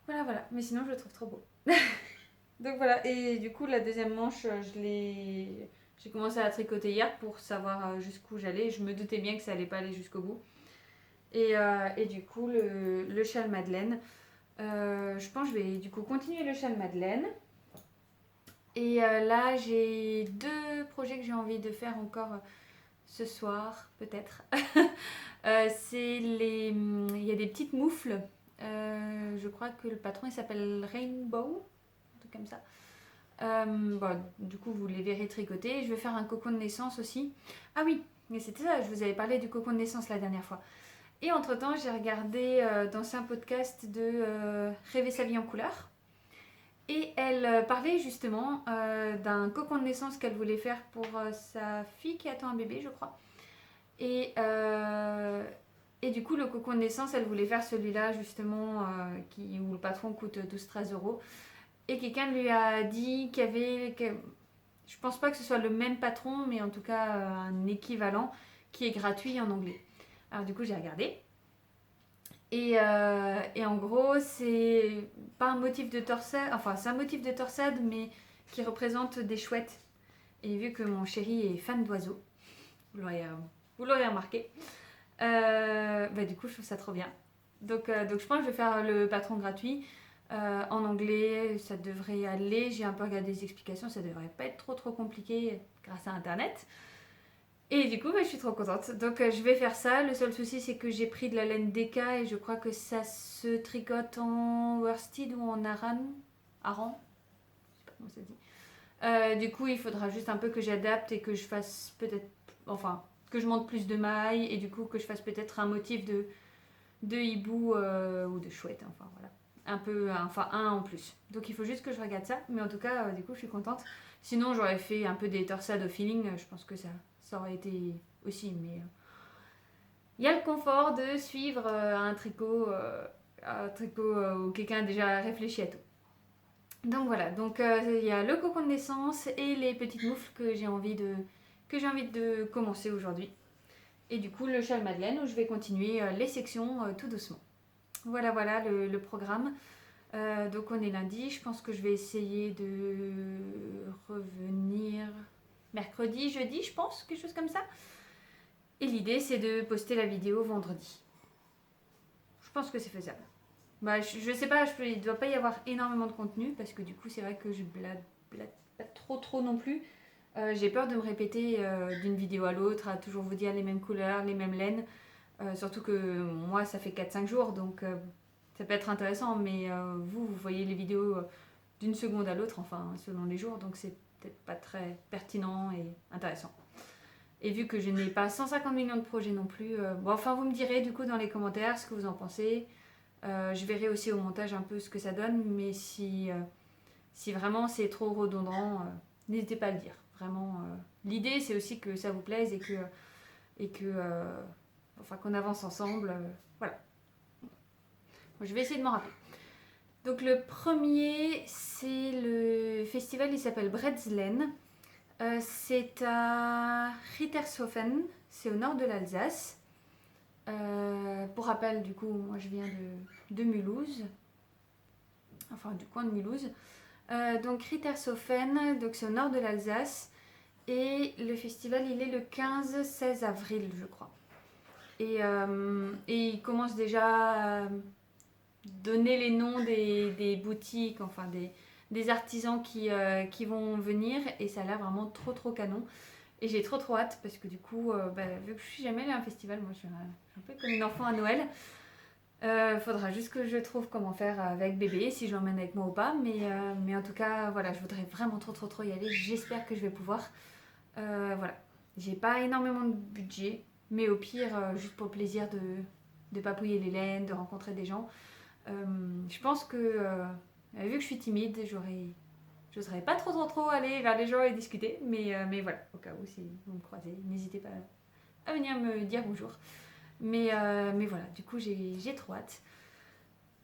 Voilà. Mais sinon, je le trouve trop beau. Donc voilà. Et du coup, la deuxième manche, je l'ai J'ai commencé à tricoter hier pour savoir jusqu'où j'allais. Je me doutais bien que ça allait pas aller jusqu'au bout. Et du coup, le châle Madeleine. Je pense que je vais du coup continuer le châle Madeleine. Et là, j'ai 2 projets que j'ai envie de faire encore ce soir, peut-être. Il y a des petites moufles. Je crois que le patron il s'appelle Rainbow, un truc comme ça. Bon, du coup, vous les verrez tricoter. Je vais faire un cocon de naissance aussi. Ah oui, mais c'était ça, je vous avais parlé du cocon de naissance la dernière fois. Et entre-temps, j'ai regardé dans un podcast de Rêver sa vie en couleur. Et elle parlait justement d'un cocon de naissance qu'elle voulait faire pour sa fille qui attend un bébé, je crois. Et, euh, et du coup, le cocon de naissance, elle voulait faire celui-là justement où le patron coûte 12-13 euros. Et quelqu'un lui a dit je pense pas que ce soit le même patron, mais en tout cas un équivalent qui est gratuit en anglais. Alors du coup, j'ai regardé. Et en gros, c'est pas un motif de torsade, enfin c'est un motif de torsade, mais qui représente des chouettes. Et vu que mon chéri est fan d'oiseaux, vous l'aurez remarqué, du coup je trouve ça trop bien. Donc je pense que je vais faire le patron gratuit. En anglais, ça devrait aller. J'ai un peu regardé des explications, ça devrait pas être trop compliqué grâce à internet. Et du coup, je suis trop contente. Donc je vais faire ça. Le seul souci, c'est que j'ai pris de la laine DK et je crois que ça se tricote en worsted ou en aran. Aran, je sais pas comment ça dit. Du coup, il faudra juste un peu que j'adapte et que je fasse peut-être, enfin, que je monte plus de mailles et du coup que je fasse peut-être un motif de hibou ou de chouette. Enfin voilà, un en plus. Donc il faut juste que je regarde ça. Mais en tout cas, du coup, je suis contente. Sinon, j'aurais fait un peu des torsades au feeling. Je pense que ça aurait été aussi. Mais il y a le confort de suivre un tricot où quelqu'un a déjà réfléchi à tout. Donc voilà, donc il y a le cocon de naissance et les petites moufles que j'ai envie de commencer aujourd'hui. Et du coup le châle Madeleine où je vais continuer les sections tout doucement. Voilà le programme. Donc on est lundi, je pense que je vais essayer de revenir mercredi, jeudi, je pense, quelque chose comme ça. Et l'idée c'est de poster la vidéo vendredi. Je pense que c'est faisable. Bah, je sais pas, il ne doit pas y avoir énormément de contenu parce que du coup c'est vrai que je blade pas trop non plus. J'ai peur de me répéter d'une vidéo à l'autre, à toujours vous dire les mêmes couleurs, les mêmes laines. Surtout que moi ça fait 4-5 jours donc ça peut être intéressant, mais vous voyez les vidéos d'une seconde à l'autre, enfin selon les jours, donc c'est peut-être pas très pertinent et intéressant. Et vu que je n'ai pas 150 millions de projets non plus, vous me direz du coup dans les commentaires ce que vous en pensez. Je verrai aussi au montage un peu ce que ça donne, mais si vraiment c'est trop redondant, n'hésitez pas à le dire. Vraiment, l'idée c'est aussi que ça vous plaise qu'on avance ensemble. Voilà. Je vais essayer de m'en rappeler. Donc le premier, c'est le festival, il s'appelle Bretzlen. C'est à Rittershofen, c'est au nord de l'Alsace. Pour rappel, du coup, moi je viens de Mulhouse, enfin du coin de Mulhouse. Donc Rittershofen, donc c'est au nord de l'Alsace. Et le festival, il est le 15-16 avril, je crois. Et il commence déjà à donner les noms des boutiques, enfin des artisans qui vont venir. Et ça a l'air vraiment trop canon. Et j'ai trop hâte parce que du coup, vu que je suis jamais allée à un festival, moi je suis un peu comme une enfant à Noël. Faudra juste que je trouve comment faire avec bébé, si je l'emmène avec moi ou pas. Mais en tout cas, voilà, je voudrais vraiment trop y aller. J'espère que je vais pouvoir. Voilà. J'ai pas énormément de budget, mais au pire, juste pour le plaisir de papouiller les laines, de rencontrer des gens. Je pense que, vu que je suis timide, je n'oserais pas trop aller vers les gens et discuter. Mais voilà, au cas où, si vous me croisez, n'hésitez pas à venir me dire bonjour. Mais voilà, du coup, j'ai trop hâte.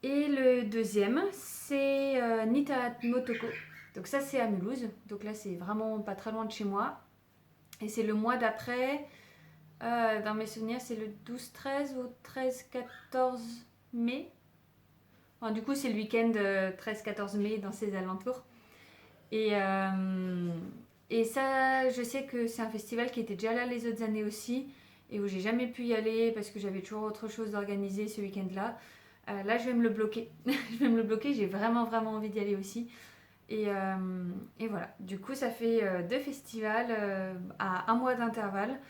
Et le deuxième, c'est Nita Motoko. Donc ça, c'est à Mulhouse. Donc là, c'est vraiment pas très loin de chez moi. Et c'est le mois d'après. Dans mes souvenirs, c'est le 12-13 ou 13-14 mai. Enfin, du coup, c'est le week-end 13-14 mai dans ces alentours. Et Et ça, je sais que c'est un festival qui était déjà là les autres années aussi, et où j'ai jamais pu y aller parce que j'avais toujours autre chose d'organiser ce week-end-là. Là, je vais me le bloquer. Je vais me le bloquer, j'ai vraiment vraiment envie d'y aller aussi. Et voilà, du coup ça fait deux festivals à un mois d'intervalle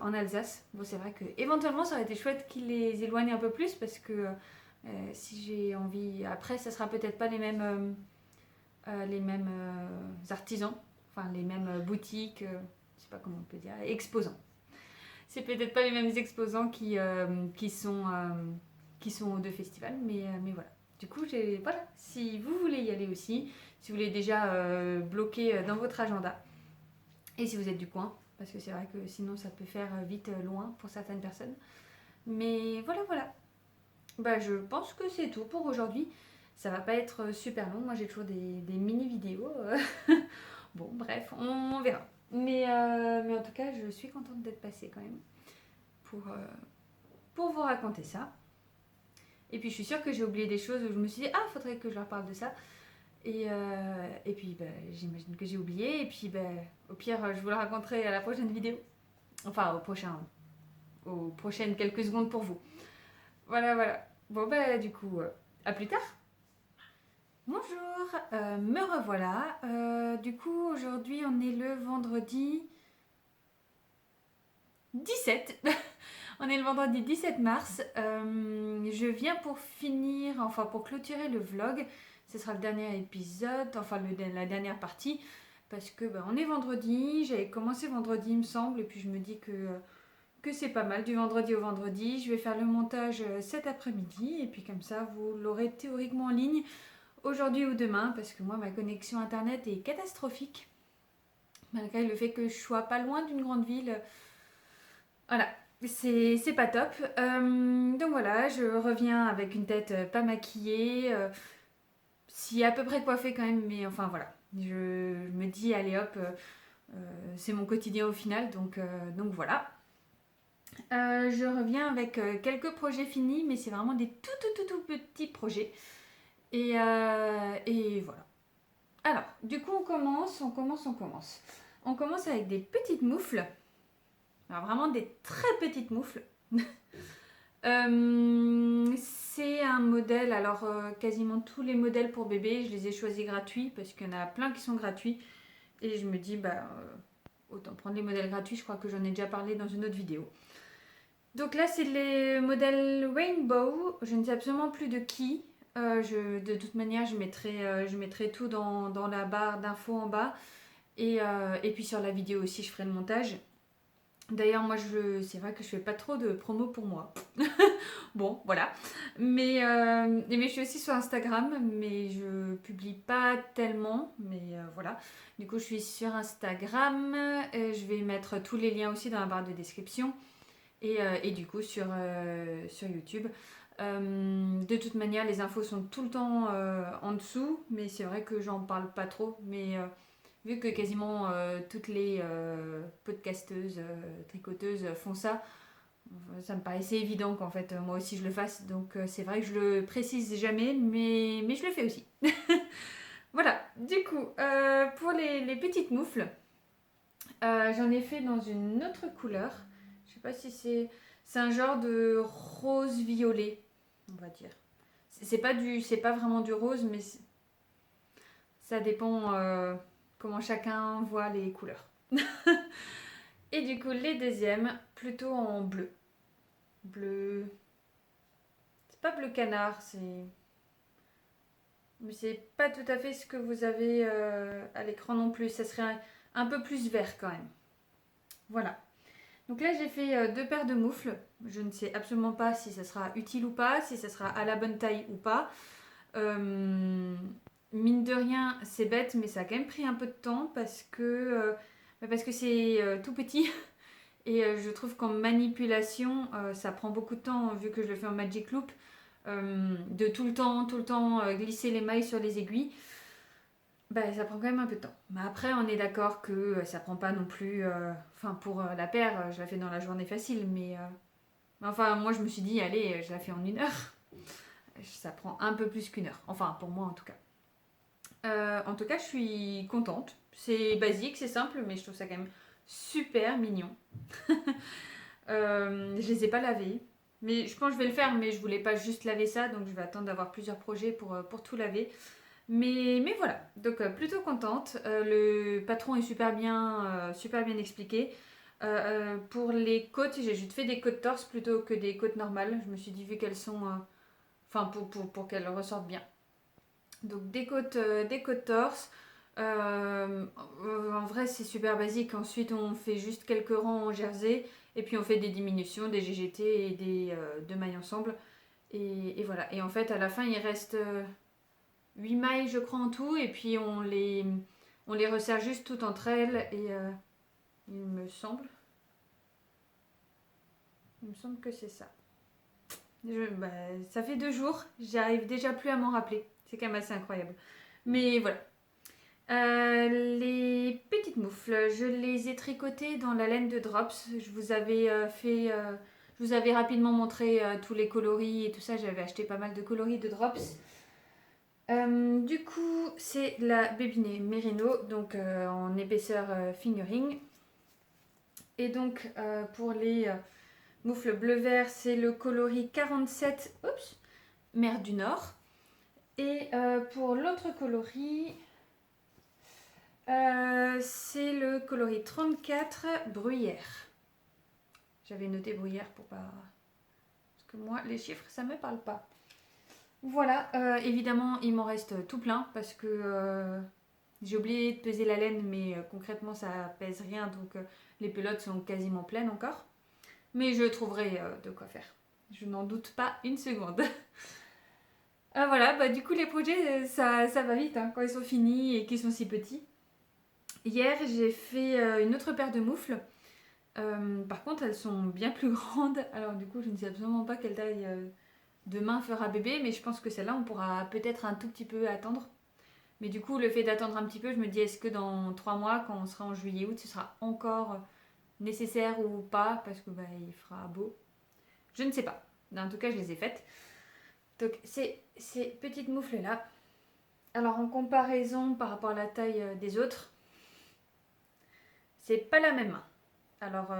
en Alsace. Bon, c'est vrai que éventuellement ça aurait été chouette qu'ils les éloignent un peu plus parce que si j'ai envie, après ça sera peut-être pas les mêmes artisans, enfin les mêmes boutiques, je sais pas comment on peut dire, exposants. C'est peut-être pas les mêmes exposants qui sont aux deux festivals, mais voilà. Du coup, voilà, si vous voulez y aller aussi, si vous voulez déjà bloquer dans votre agenda, et si vous êtes du coin, parce que c'est vrai que sinon ça peut faire vite loin pour certaines personnes. Mais voilà, voilà. Bah, je pense que c'est tout pour aujourd'hui. Ça va pas être super long. Moi, j'ai toujours des mini-vidéos. Bon, bref, on verra. Mais en tout cas, je suis contente d'être passée quand même pour vous raconter ça. Et puis, je suis sûre que j'ai oublié des choses où je me suis dit, ah, faudrait que je leur parle de ça. Et puis, bah, j'imagine que j'ai oublié. Et puis, bah, au pire, je vous le raconterai à la prochaine vidéo. Enfin, aux prochaines quelques secondes pour vous. Voilà, voilà. Bon, bah, du coup, à plus tard. Bonjour, me revoilà. Du coup, aujourd'hui, on est le vendredi 17. On est le vendredi 17 mars. Je viens pour finir, enfin pour clôturer le vlog. Ce sera le dernier épisode, enfin la dernière partie. Parce que on est vendredi, j'avais commencé vendredi il me semble. Et puis je me dis que c'est pas mal du vendredi au vendredi. Je vais faire le montage cet après-midi. Et puis comme ça, vous l'aurez théoriquement en ligne aujourd'hui ou demain. Parce que moi, ma connexion internet est catastrophique. Malgré le fait que je sois pas loin d'une grande ville. Voilà, c'est pas top. Donc voilà, je reviens avec une tête pas maquillée, si à peu près coiffée quand même, mais enfin voilà. Je me dis, allez hop, c'est mon quotidien au final, donc voilà. Je reviens avec quelques projets finis, mais c'est vraiment des tout petits projets. Et voilà. Alors, du coup, on commence. On commence avec des petites moufles. Alors vraiment des très petites moufles. C'est un modèle, alors quasiment tous les modèles pour bébé, je les ai choisis gratuits parce qu'il y en a plein qui sont gratuits. Et je me dis, autant prendre les modèles gratuits, je crois que j'en ai déjà parlé dans une autre vidéo. Donc là, c'est les modèles Rainbow, je ne sais absolument plus de qui. De toute manière, je mettrai tout dans la barre d'infos en bas. Et puis sur la vidéo aussi, je ferai le montage. D'ailleurs, moi, c'est vrai que je fais pas trop de promo pour moi. Bon, voilà. Mais je suis aussi sur Instagram, mais je publie pas tellement. Mais voilà. Du coup, je suis sur Instagram. Je vais mettre tous les liens aussi dans la barre de description. Et du coup, sur YouTube. De toute manière, les infos sont tout le temps en dessous. Mais c'est vrai que j'en parle pas trop. Mais vu que quasiment toutes les podcasteuses, tricoteuses font ça, ça me paraissait évident qu'en fait moi aussi je le fasse. Donc c'est vrai que je le précise jamais, mais je le fais aussi. Voilà, du coup, pour les petites moufles, j'en ai fait dans une autre couleur. Je sais pas si c'est un genre de rose violet, on va dire. C'est pas vraiment du rose, mais ça dépend comment chacun voit les couleurs. Et du coup, les deuxièmes, plutôt en bleu. Bleu. C'est pas bleu canard, mais c'est pas tout à fait ce que vous avez à l'écran non plus. Ça serait un peu plus vert quand même. Voilà. Donc là, j'ai fait deux paires de moufles. Je ne sais absolument pas si ça sera utile ou pas, si ça sera à la bonne taille ou pas. Mine de rien, c'est bête, mais ça a quand même pris un peu de temps parce que c'est tout petit. Et je trouve qu'en manipulation, ça prend beaucoup de temps, vu que je le fais en Magic Loop, de tout le temps glisser les mailles sur les aiguilles. Ça prend quand même un peu de temps. Mais après, on est d'accord que ça prend pas non plus... pour la paire, je la fais dans la journée facile. Mais enfin, moi, je me suis dit, allez, je la fais en 1 heure. Ça prend un peu plus qu'1 heure. Enfin, pour moi, en tout cas. En tout cas, je suis contente. C'est basique, c'est simple, mais je trouve ça quand même super mignon. Je les ai pas lavés. Mais je pense que je vais le faire, mais je voulais pas juste laver ça, donc je vais attendre d'avoir plusieurs projets pour tout laver. Mais voilà, donc plutôt contente. Le patron est super bien expliqué. Pour les côtes, j'ai juste fait des côtes torse plutôt que des côtes normales. Je me suis dit, vu qu'elles sont. Enfin, pour qu'elles ressortent bien. Donc des côtes torse. En vrai, c'est super basique. Ensuite, on fait juste quelques rangs en jersey. Et puis, on fait des diminutions, des GGT et deux mailles ensemble. Et voilà. Et en fait, à la fin, il reste 8 mailles, je crois, en tout. Et puis, on les resserre juste toutes entre elles. Et il me semble. Il me semble que c'est ça. Bah, ça fait 2 jours. J'arrive déjà plus à m'en rappeler. C'est quand même assez incroyable. Mais voilà. Les petites moufles, je les ai tricotées dans la laine de Drops. Je vous avais je vous avais rapidement montré tous les coloris et tout ça. J'avais acheté pas mal de coloris de Drops. Du coup, c'est la Bébinée Merino, donc en épaisseur fingering. Et donc, pour les moufles bleu-vert, c'est le coloris 47, oups, Mer du Nord. Et pour l'autre coloris, c'est le coloris 34, Bruyère. J'avais noté Bruyère pour pas... Parce que moi, les chiffres, ça me parle pas. Voilà, évidemment, il m'en reste tout plein parce que j'ai oublié de peser la laine, mais concrètement, ça pèse rien, donc les pelotes sont quasiment pleines encore. Mais je trouverai de quoi faire. Je n'en doute pas une seconde. Voilà, bah du coup, les projets, ça va vite hein, quand ils sont finis et qu'ils sont si petits. Hier, j'ai fait une autre paire de moufles. Par contre, elles sont bien plus grandes. Alors du coup, je ne sais absolument pas quelle taille de main fera bébé, mais je pense que celle-là, on pourra peut-être un tout petit peu attendre. Mais du coup, le fait d'attendre un petit peu, je me dis, est-ce que dans 3 mois, quand on sera en juillet-août, ce sera encore nécessaire ou pas, parce que bah, il fera beau. Je ne sais pas. En tout cas, je les ai faites. Donc, ces petites moufles-là. Alors, en comparaison par rapport à la taille des autres, c'est pas la même main. Alors,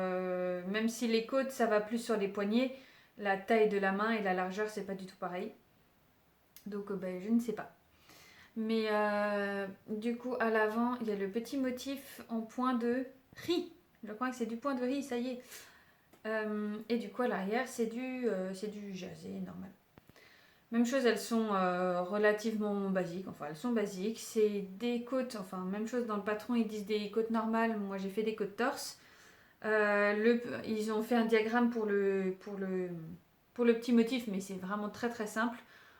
même si les côtes, ça va plus sur les poignets, la taille de la main et la largeur, c'est pas du tout pareil. Donc, ben, je ne sais pas. Mais du coup, à l'avant, il y a le petit motif en point de riz. Je crois que c'est du point de riz, ça y est. Et du coup, à l'arrière, c'est du jersey normal. Même chose, elles sont relativement basiques. Enfin, elles sont basiques. C'est des côtes, enfin, même chose dans le patron, ils disent des côtes normales. Moi, j'ai fait des côtes torse. Ils ont fait un diagramme pour le petit motif, mais c'est vraiment très très simple.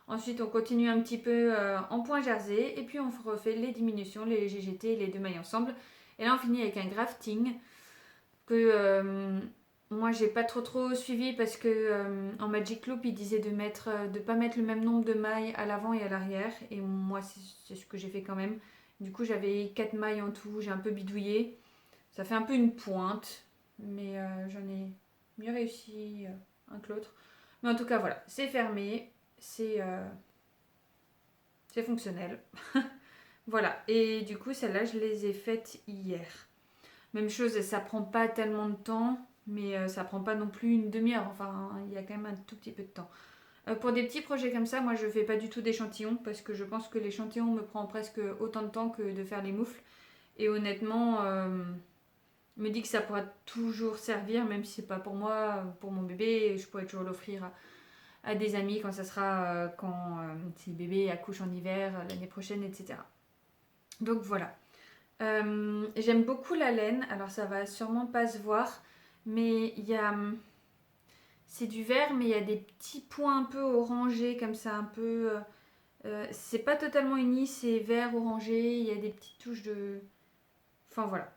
Ensuite, on continue un petit peu en point jersey et puis on refait les diminutions, les GGT, les deux mailles ensemble. Et là, on finit avec un grafting que moi j'ai pas trop suivi parce que en Magic Loop, ils disaient de pas mettre le même nombre de mailles à l'avant et à l'arrière. Et moi, c'est ce que j'ai fait quand même. Du coup, j'avais 4 mailles en tout, j'ai un peu bidouillé. Ça fait un peu une pointe, mais j'en ai mieux réussi un que l'autre. Mais en tout cas, voilà, c'est fermé, c'est fonctionnel. Voilà, et du coup, celles-là, je les ai faites hier. Même chose, ça prend pas tellement de temps, mais ça prend pas non plus une demi-heure. Enfin, il y a quand même un tout petit peu de temps. Pour des petits projets comme ça, moi, je fais pas du tout d'échantillons parce que je pense que l'échantillon me prend presque autant de temps que de faire les moufles. Et honnêtement, me dit que ça pourra toujours servir, même si c'est pas pour moi, pour mon bébé. Je pourrais toujours l'offrir à des amis quand ça sera si le bébé accouche en hiver l'année prochaine, etc. Donc voilà. J'aime beaucoup la laine. Alors ça va sûrement pas se voir, mais il y a c'est du vert, mais il y a des petits points un peu orangés comme ça, un peu. C'est pas totalement uni, c'est vert orangé. Il y a des petites touches de. Enfin voilà.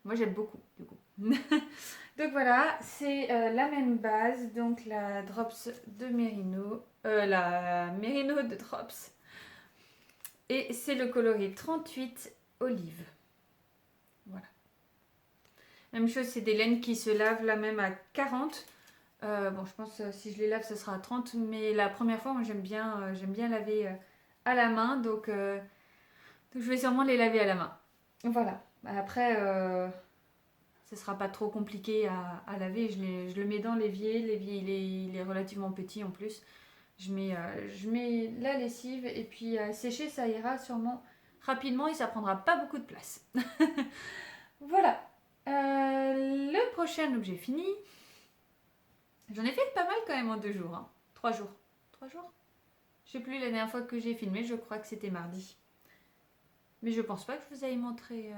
Moi j'aime beaucoup du coup. Donc voilà, c'est la même base, donc la Drops de Merino, la Merino de Drops. Et c'est le coloris 38 olive. Voilà. Même chose, c'est des laines qui se lavent là même à 40. Bon, je pense si je les lave, ce sera à 30. Mais la première fois, moi j'aime bien laver à la main. Donc je vais sûrement les laver à la main. Voilà. Après, ce sera pas trop compliqué à laver. Je le mets dans l'évier. L'évier, il est relativement petit en plus. Je mets la lessive et puis à sécher, ça ira sûrement rapidement et ça prendra pas beaucoup de place. Voilà. Le prochain objet fini. J'en ai fait pas mal quand même en 2 jours. Hein. 3 jours. 3 jours. Je sais plus la dernière fois que j'ai filmé, je crois que c'était mardi. Mais je pense pas que je vous aille montrer.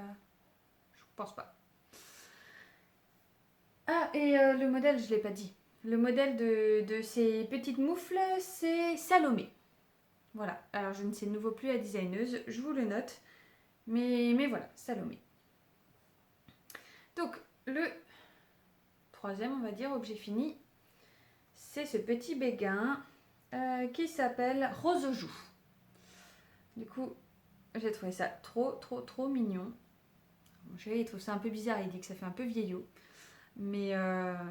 Je pense pas. Ah, et le modèle, je l'ai pas dit. Le modèle de ces petites moufles, c'est Salomé. Voilà. Alors, je ne sais de nouveau plus la designeuse, je vous le note. Mais voilà, Salomé. Donc, le troisième, on va dire, objet fini, c'est ce petit béguin qui s'appelle Rose aux joues. Du coup, j'ai trouvé ça trop mignon. Mon chéri, il trouve ça un peu bizarre, il dit que ça fait un peu vieillot. Mais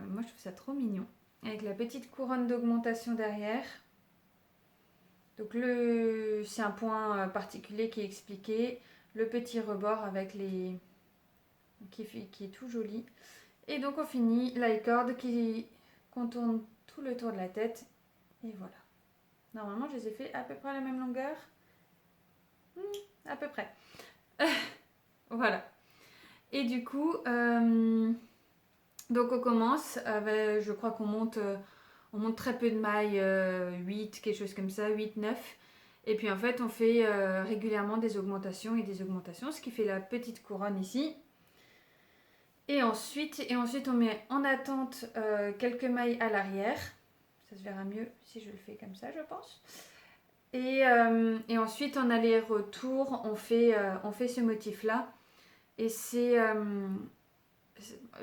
moi, je trouve ça trop mignon. Avec la petite couronne d'augmentation derrière. Donc, c'est un point particulier qui est expliqué. Le petit rebord avec les... qui est tout joli. Et donc, on finit l'icord qui contourne tout le tour de la tête. Et voilà. Normalement, je les ai fait à peu près à la même longueur. À peu près. Voilà. Et du coup, donc on commence avec, je crois qu'on monte très peu de mailles, 8, quelque chose comme ça, 8, 9. Et puis en fait, on fait régulièrement des augmentations et des augmentations, ce qui fait la petite couronne ici. Et ensuite on met en attente quelques mailles à l'arrière. Ça se verra mieux si je le fais comme ça, je pense. Et ensuite, en aller-retour, on fait ce motif-là. Et c'est...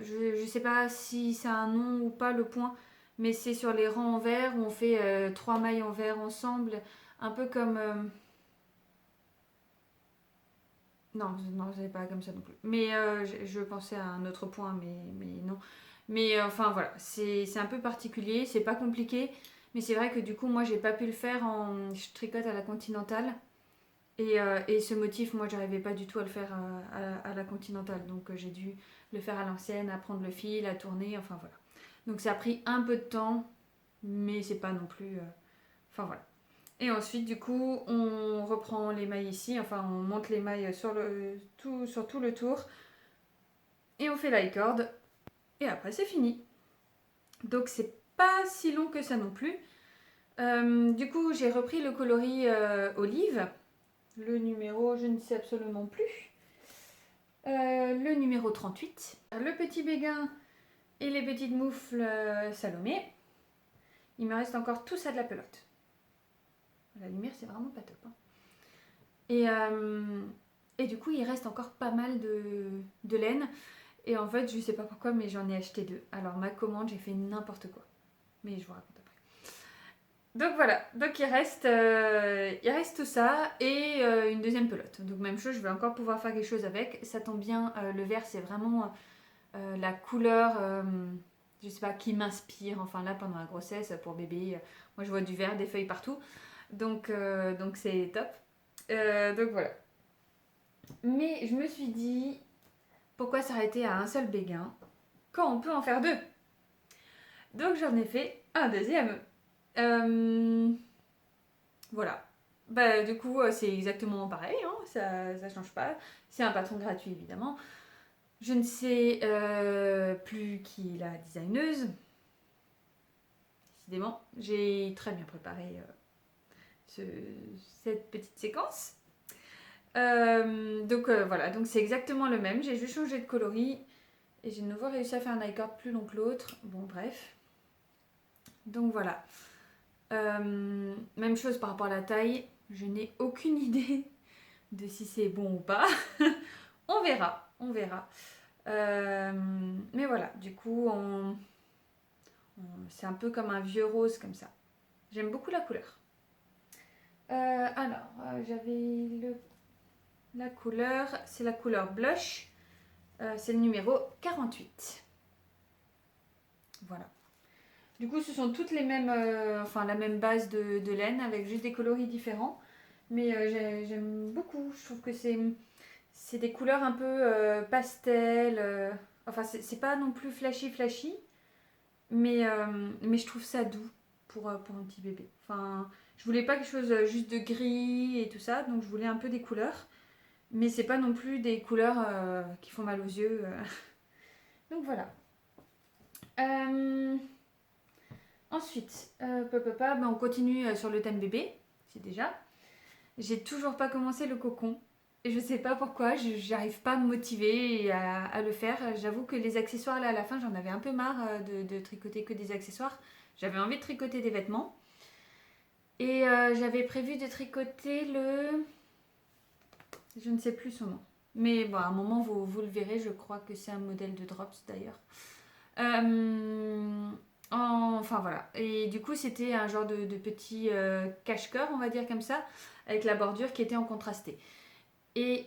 je ne sais pas si ça a un nom ou pas, le point, mais c'est sur les rangs en vert où on fait 3 mailles en vert ensemble. Un peu comme... Non, c'est pas comme ça non plus. Mais je pensais à un autre point, mais non. Mais enfin voilà, c'est un peu particulier, c'est pas compliqué. Mais c'est vrai que du coup, moi, j'ai pas pu le faire je tricote à la continentale. Et ce motif, moi, j'arrivais pas du tout à le faire à la continentale. Donc, j'ai dû le faire à l'ancienne, à prendre le fil, à tourner, enfin voilà. Donc, ça a pris un peu de temps, mais c'est pas non plus... Enfin voilà. Et ensuite, du coup, on reprend les mailles ici, enfin, on monte les mailles sur tout le tour. Et on fait l'i-cord. Et après, c'est fini. Donc, c'est pas si long que ça non plus. Du coup, j'ai repris le coloris olive. Le numéro, je ne sais absolument plus. Le numéro 38. Le petit béguin et les petites moufles Salomé. Il me reste encore tout ça de la pelote. La lumière, c'est vraiment pas top. Hein. Et du coup, il reste encore pas mal de laine. Et en fait, je sais pas pourquoi, mais j'en ai acheté 2. Alors, ma commande, j'ai fait n'importe quoi. Mais je vous raconte après. Donc voilà, donc il reste tout ça et une deuxième pelote. Donc même chose, je vais encore pouvoir faire quelque chose avec. Ça tombe bien, le vert c'est vraiment la couleur, je sais pas, qui m'inspire. Enfin là pendant la grossesse pour bébé, moi je vois du vert, des feuilles partout. Donc c'est top. Donc voilà. Mais je me suis dit, pourquoi s'arrêter à un seul béguin quand on peut en faire 2? Donc j'en ai fait un deuxième. Voilà. Bah, du coup, c'est exactement pareil, hein, ça change pas. C'est un patron gratuit, évidemment. Je ne sais plus qui est la designeuse. Décidément, j'ai très bien préparé cette petite séquence. Donc voilà, donc c'est exactement le même. J'ai juste changé de coloris et j'ai de nouveau réussi à faire un i-cord plus long que l'autre. Bon, bref. Donc voilà. Même chose par rapport à la taille. Je n'ai aucune idée de si c'est bon ou pas. On verra, on verra. Mais voilà, du coup, c'est un peu comme un vieux rose comme ça. J'aime beaucoup la couleur. Alors, j'avais la couleur, c'est la couleur blush. C'est le numéro 48. Voilà. Du coup, ce sont toutes les mêmes, enfin la même base de laine avec juste des coloris différents. Mais j'aime beaucoup. Je trouve que c'est des couleurs un peu pastel. Enfin, c'est pas non plus flashy, mais je trouve ça doux pour un petit bébé. Enfin, je voulais pas quelque chose juste de gris et tout ça, donc je voulais un peu des couleurs. Mais c'est pas non plus des couleurs qui font mal aux yeux. Donc voilà. Euh, Ensuite, ben, on continue sur le thème bébé. C'est déjà. J'ai toujours pas commencé le cocon. Et je sais pas pourquoi, j'arrive pas à me motiver à le faire. J'avoue que les accessoires, là, à la fin, j'en avais un peu marre de tricoter que des accessoires. J'avais envie de tricoter des vêtements. Et j'avais prévu de tricoter le... Je ne sais plus son nom. Mais bon, à un moment, vous le verrez. Je crois que c'est un modèle de Drops, d'ailleurs. Enfin, voilà. Et du coup, c'était un genre de petit cache-cœur, on va dire comme ça, avec la bordure qui était en contrasté. Et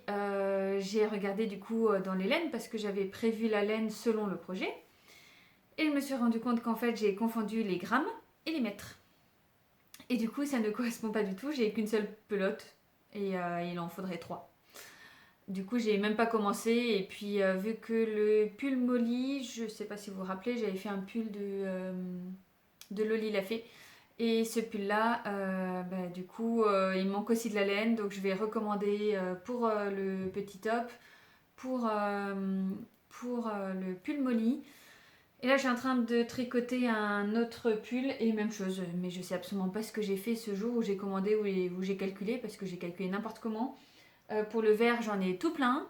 j'ai regardé du coup dans les laines parce que j'avais prévu la laine selon le projet. Et je me suis rendu compte qu'en fait j'ai confondu les grammes et les mètres. Et du coup ça ne correspond pas du tout, j'ai qu'une seule pelote et il en faudrait 3. Du coup j'ai même pas commencé et puis vu que le pull Molly, je sais pas si vous vous rappelez, j'avais fait un pull de Loli Lafay. Et ce pull là, bah, du coup il manque aussi de la laine donc je vais recommander pour le petit top, pour le pull Molly. Et là, je suis en train de tricoter un autre pull et même chose, mais je sais absolument pas ce que j'ai fait ce jour où j'ai commandé où j'ai calculé parce que j'ai calculé n'importe comment. Pour le vert, j'en ai tout plein.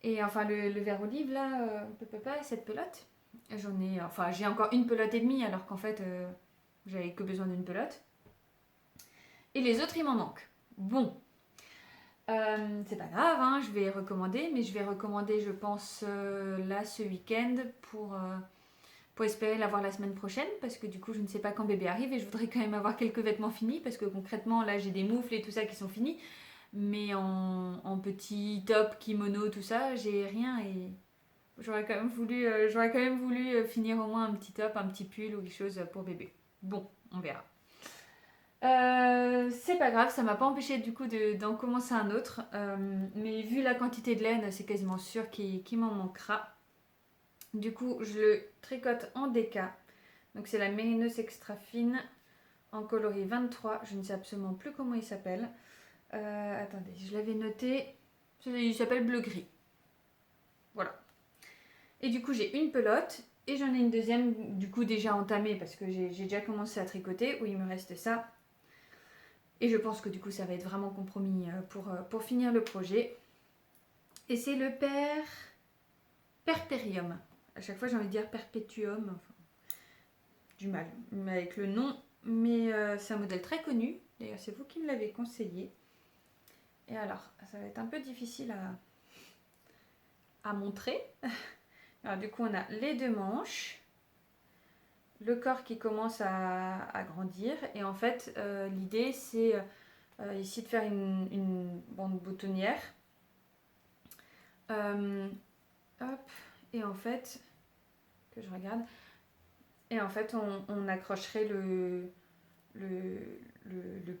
Et enfin, le vert olive là, cette pelote, j'ai encore une pelote et demie alors qu'en fait, j'avais que besoin d'une pelote. Et les autres, il m'en manque. Bon, c'est pas grave, hein, je vais recommander, mais je vais recommander, je pense, là ce week-end pour espérer l'avoir la semaine prochaine, parce que du coup, je ne sais pas quand bébé arrive et je voudrais quand même avoir quelques vêtements finis, parce que concrètement, là, j'ai des moufles et tout ça qui sont finis, mais en petit top, kimono, tout ça, j'ai rien et j'aurais quand même voulu finir au moins un petit top, un petit pull ou quelque chose pour bébé. Bon, on verra. C'est pas grave, ça m'a pas empêché du coup d'en commencer un autre. Mais vu la quantité de laine, c'est quasiment sûr qu'il m'en manquera. Du coup, je le tricote en DK. Donc c'est la Mérinos Extra Fine en coloris 23. Je ne sais absolument plus comment il s'appelle. Attendez, je l'avais noté. Il s'appelle bleu-gris. Voilà. Et du coup, j'ai une pelote et j'en ai une deuxième, du coup déjà entamée parce que j'ai déjà commencé à tricoter où il me reste ça. Et je pense que du coup, ça va être vraiment compromis pour finir le projet. Et c'est le Perperium. À chaque fois, j'ai envie de dire Perpetuum. Enfin, du mal avec le nom. Mais c'est un modèle très connu. D'ailleurs, c'est vous qui me l'avez conseillé. Et alors, ça va être un peu difficile à montrer. Alors, du coup, on a les deux manches. Le corps qui commence à grandir. Et en fait, l'idée, c'est ici de faire une bande boutonnière. Hop. Et en fait, que je regarde. Et en fait, on accrocherait le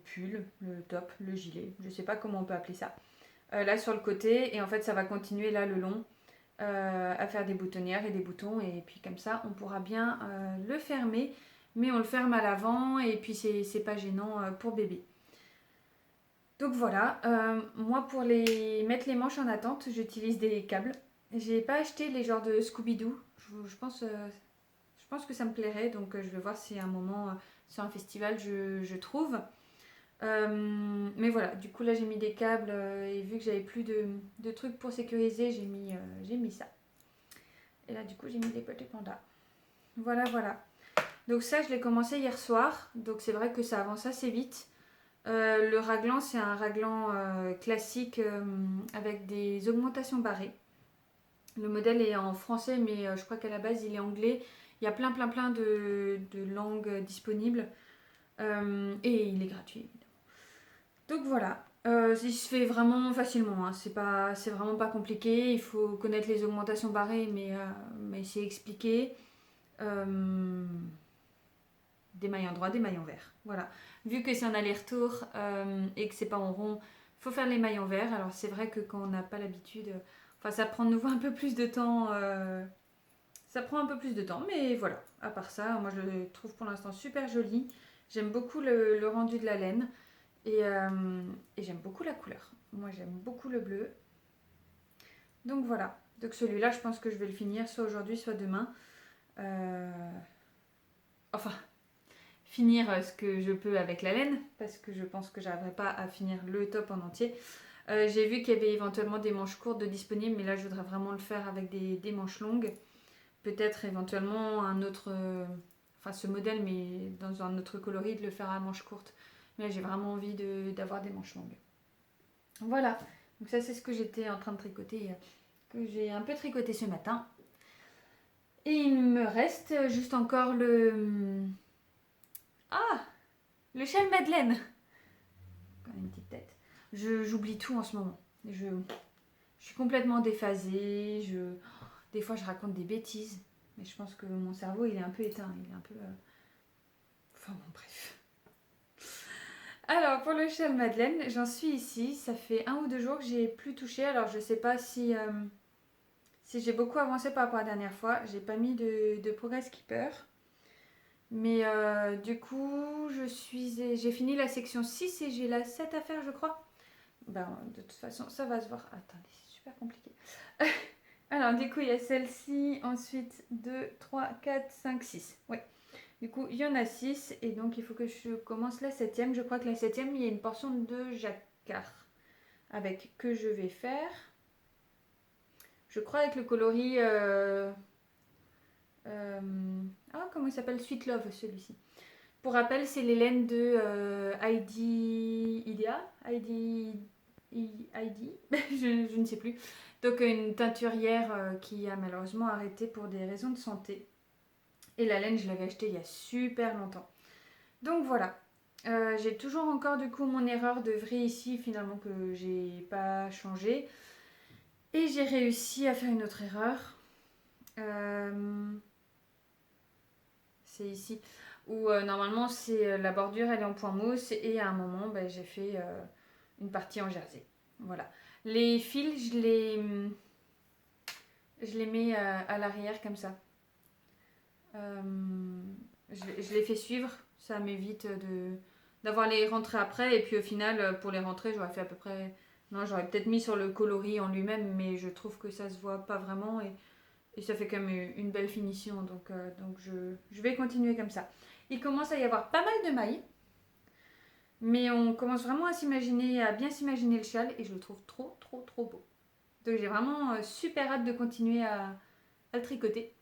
pull, le top, le gilet. Je sais pas comment on peut appeler ça. Là sur le côté. Et en fait, ça va continuer là le long à faire des boutonnières et des boutons. Et puis comme ça, on pourra bien le fermer. Mais on le ferme à l'avant. Et puis, c'est pas gênant pour bébé. Donc voilà. Moi, pour mettre les manches en attente, j'utilise des câbles. J'ai pas acheté les genres de Scooby-Doo. Je pense que ça me plairait, donc je vais voir si à un moment, sur un festival, je trouve. Mais voilà, du coup là j'ai mis des câbles et vu que j'avais plus de trucs pour sécuriser, j'ai mis ça. Et là du coup j'ai mis des petits pandas. Voilà, voilà. Donc ça je l'ai commencé hier soir, donc c'est vrai que ça avance assez vite. Le raglan c'est un raglan classique avec des augmentations barrées. Le modèle est en français mais je crois qu'à la base il est anglais. Il y a plein de langues disponibles et il est gratuit évidemment. Donc voilà, il se fait vraiment facilement, hein. C'est vraiment pas compliqué. Il faut connaître les augmentations barrées, mais c'est expliqué. Des mailles en droit, des mailles en vert. Voilà. Vu que c'est un aller-retour et que c'est pas en rond, faut faire les mailles en vert. Alors c'est vrai que quand on n'a pas l'habitude, enfin ça prend de nouveau un peu plus de temps. Ça prend un peu plus de temps, mais voilà. À part ça, moi je le trouve pour l'instant super joli. J'aime beaucoup le rendu de la laine et j'aime beaucoup la couleur. Moi j'aime beaucoup le bleu. Donc voilà. Donc celui-là, je pense que je vais le finir soit aujourd'hui, soit demain. Enfin, finir ce que je peux avec la laine, parce que je pense que j'arriverai pas à finir le top en entier. J'ai vu qu'il y avait éventuellement des manches courtes de disponibles, mais là je voudrais vraiment le faire avec des manches longues. Peut-être éventuellement un autre, enfin ce modèle, mais dans un autre coloris, de le faire à manches courtes. Mais là j'ai vraiment envie d'avoir des manches longues. Voilà, donc ça c'est ce que j'étais en train de tricoter, que j'ai un peu tricoté ce matin. Et il me reste juste encore Ah, le châle Madeleine. Quand même une petite tête. J'oublie tout en ce moment. Je suis complètement déphasée. Des fois, je raconte des bêtises. Mais je pense que mon cerveau, il est un peu éteint. Il est un peu... Enfin bon, bref. Alors, pour le châle Madeleine, j'en suis ici. Ça fait 1 ou 2 jours que j'ai plus touché. Alors, je sais pas si j'ai beaucoup avancé par rapport à la dernière fois. J'ai pas mis de progress keeper. Mais du coup, j'ai fini la section 6 et j'ai la 7 à faire, je crois. Ben, de toute façon, ça va se voir. Attendez, c'est super compliqué. Alors, du coup, il y a celle-ci, ensuite 2, 3, 4, 5, 6. Oui. Du coup, il y en a 6 et donc il faut que je commence la 7e. Je crois que la 7e, il y a une portion de jacquard avec que je vais faire. Je crois avec le coloris... comment il s'appelle? Sweet Love, celui-ci. Pour rappel, c'est les laines de Heidi Idea. Heidi je ne sais plus. Donc une teinturière qui a malheureusement arrêté pour des raisons de santé. Et la laine, je l'avais achetée il y a super longtemps. Donc voilà. J'ai toujours encore du coup mon erreur de vrille ici, finalement, que j'ai pas changé. Et j'ai réussi à faire une autre erreur. C'est ici où normalement c'est la bordure elle est en point mousse et à un moment j'ai fait une partie en jersey. Voilà. Les fils je les mets à l'arrière comme ça. Je les fais suivre, ça m'évite d'avoir les rentrées après et puis au final pour les rentrées j'aurais fait à peu près... Non, j'aurais peut-être mis sur le coloris en lui-même mais je trouve que ça se voit pas vraiment et ça fait quand même une belle finition donc je vais continuer comme ça. Il commence à y avoir pas mal de mailles, mais on commence vraiment à bien s'imaginer le châle et je le trouve trop trop trop beau. Donc j'ai vraiment super hâte de continuer à le tricoter.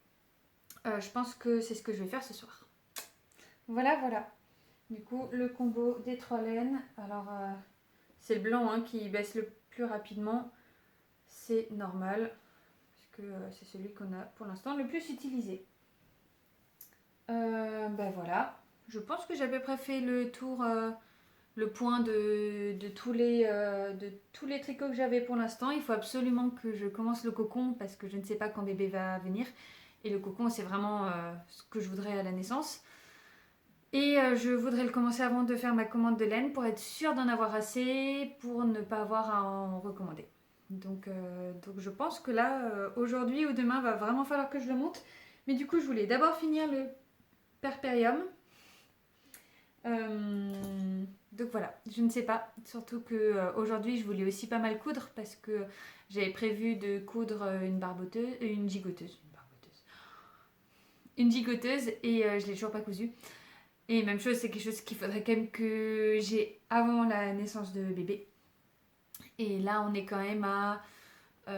Je pense que c'est ce que je vais faire ce soir. Voilà, voilà. Du coup, le combo des 3 laines. Alors, c'est le blanc qui baisse le plus rapidement. C'est normal, puisque c'est celui qu'on a pour l'instant le plus utilisé. Voilà. Je pense que j'ai à peu près fait le tour, le point de tous les tricots que j'avais pour l'instant. Il faut absolument que je commence le cocon parce que je ne sais pas quand bébé va venir. Et le cocon, c'est vraiment ce que je voudrais à la naissance. Et je voudrais le commencer avant de faire ma commande de laine pour être sûre d'en avoir assez pour ne pas avoir à en recommander. Donc je pense que là, aujourd'hui ou demain, va vraiment falloir que je le monte. Mais du coup, je voulais d'abord finir le perpérium. Donc voilà, je ne sais pas. Surtout que aujourd'hui, je voulais aussi pas mal coudre parce que j'avais prévu de coudre une gigoteuse. Une gigoteuse et je l'ai toujours pas cousue. Et même chose, c'est quelque chose qu'il faudrait quand même que j'ai avant la naissance de bébé. Et là, on est quand même à... on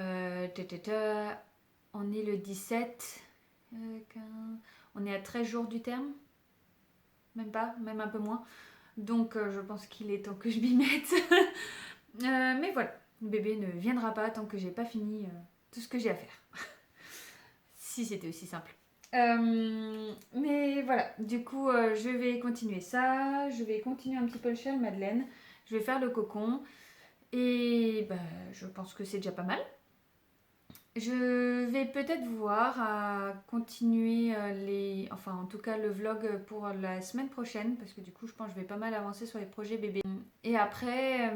est le 17. On est à 13 jours du terme. Même pas, même un peu moins. Donc je pense qu'il est temps que je m'y mette. Mais voilà, le bébé ne viendra pas tant que j'ai pas fini tout ce que j'ai à faire. Si c'était aussi simple. Mais voilà, du coup, je vais continuer ça. Je vais continuer un petit peu le châle Madeleine. Je vais faire le cocon. Et je pense que c'est déjà pas mal. Je vais peut-être voir à continuer enfin en tout cas le vlog pour la semaine prochaine parce que du coup je pense que je vais pas mal avancer sur les projets bébés. Et après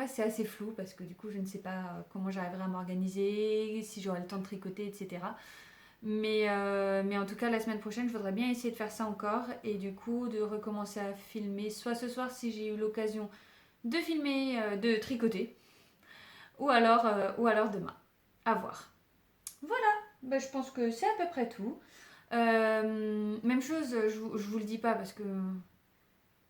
c'est assez flou parce que du coup je ne sais pas comment j'arriverai à m'organiser, si j'aurai le temps de tricoter, etc. Mais en tout cas la semaine prochaine je voudrais bien essayer de faire ça encore et du coup de recommencer à filmer soit ce soir si j'ai eu l'occasion de filmer, de tricoter ou alors demain. À voir. Voilà, bah, je pense que c'est à peu près tout. Même chose, je vous le dis pas parce que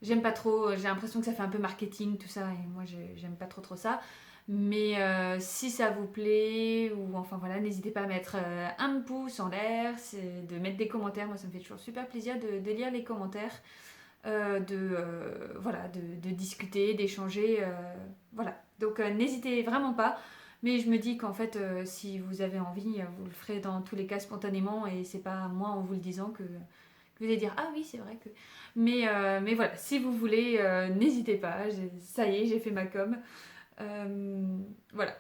j'aime pas trop, j'ai l'impression que ça fait un peu marketing tout ça et moi j'aime pas trop ça. Mais si ça vous plaît ou enfin voilà, n'hésitez pas à mettre un pouce en l'air, de mettre des commentaires. Moi ça me fait toujours super plaisir de lire les commentaires, voilà, de discuter, d'échanger, voilà. Donc n'hésitez vraiment pas. Mais je me dis qu'en fait, si vous avez envie, vous le ferez dans tous les cas spontanément et c'est pas moi en vous le disant que vous allez dire ah oui c'est vrai que. Mais voilà, si vous voulez, n'hésitez pas. Ça y est, j'ai fait ma com. Voilà.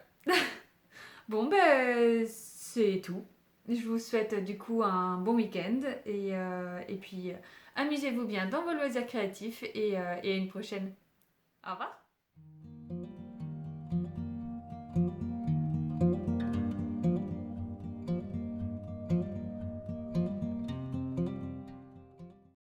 Bon ben c'est tout. Je vous souhaite du coup un bon week-end et puis amusez-vous bien dans vos loisirs créatifs et à une prochaine. Au revoir.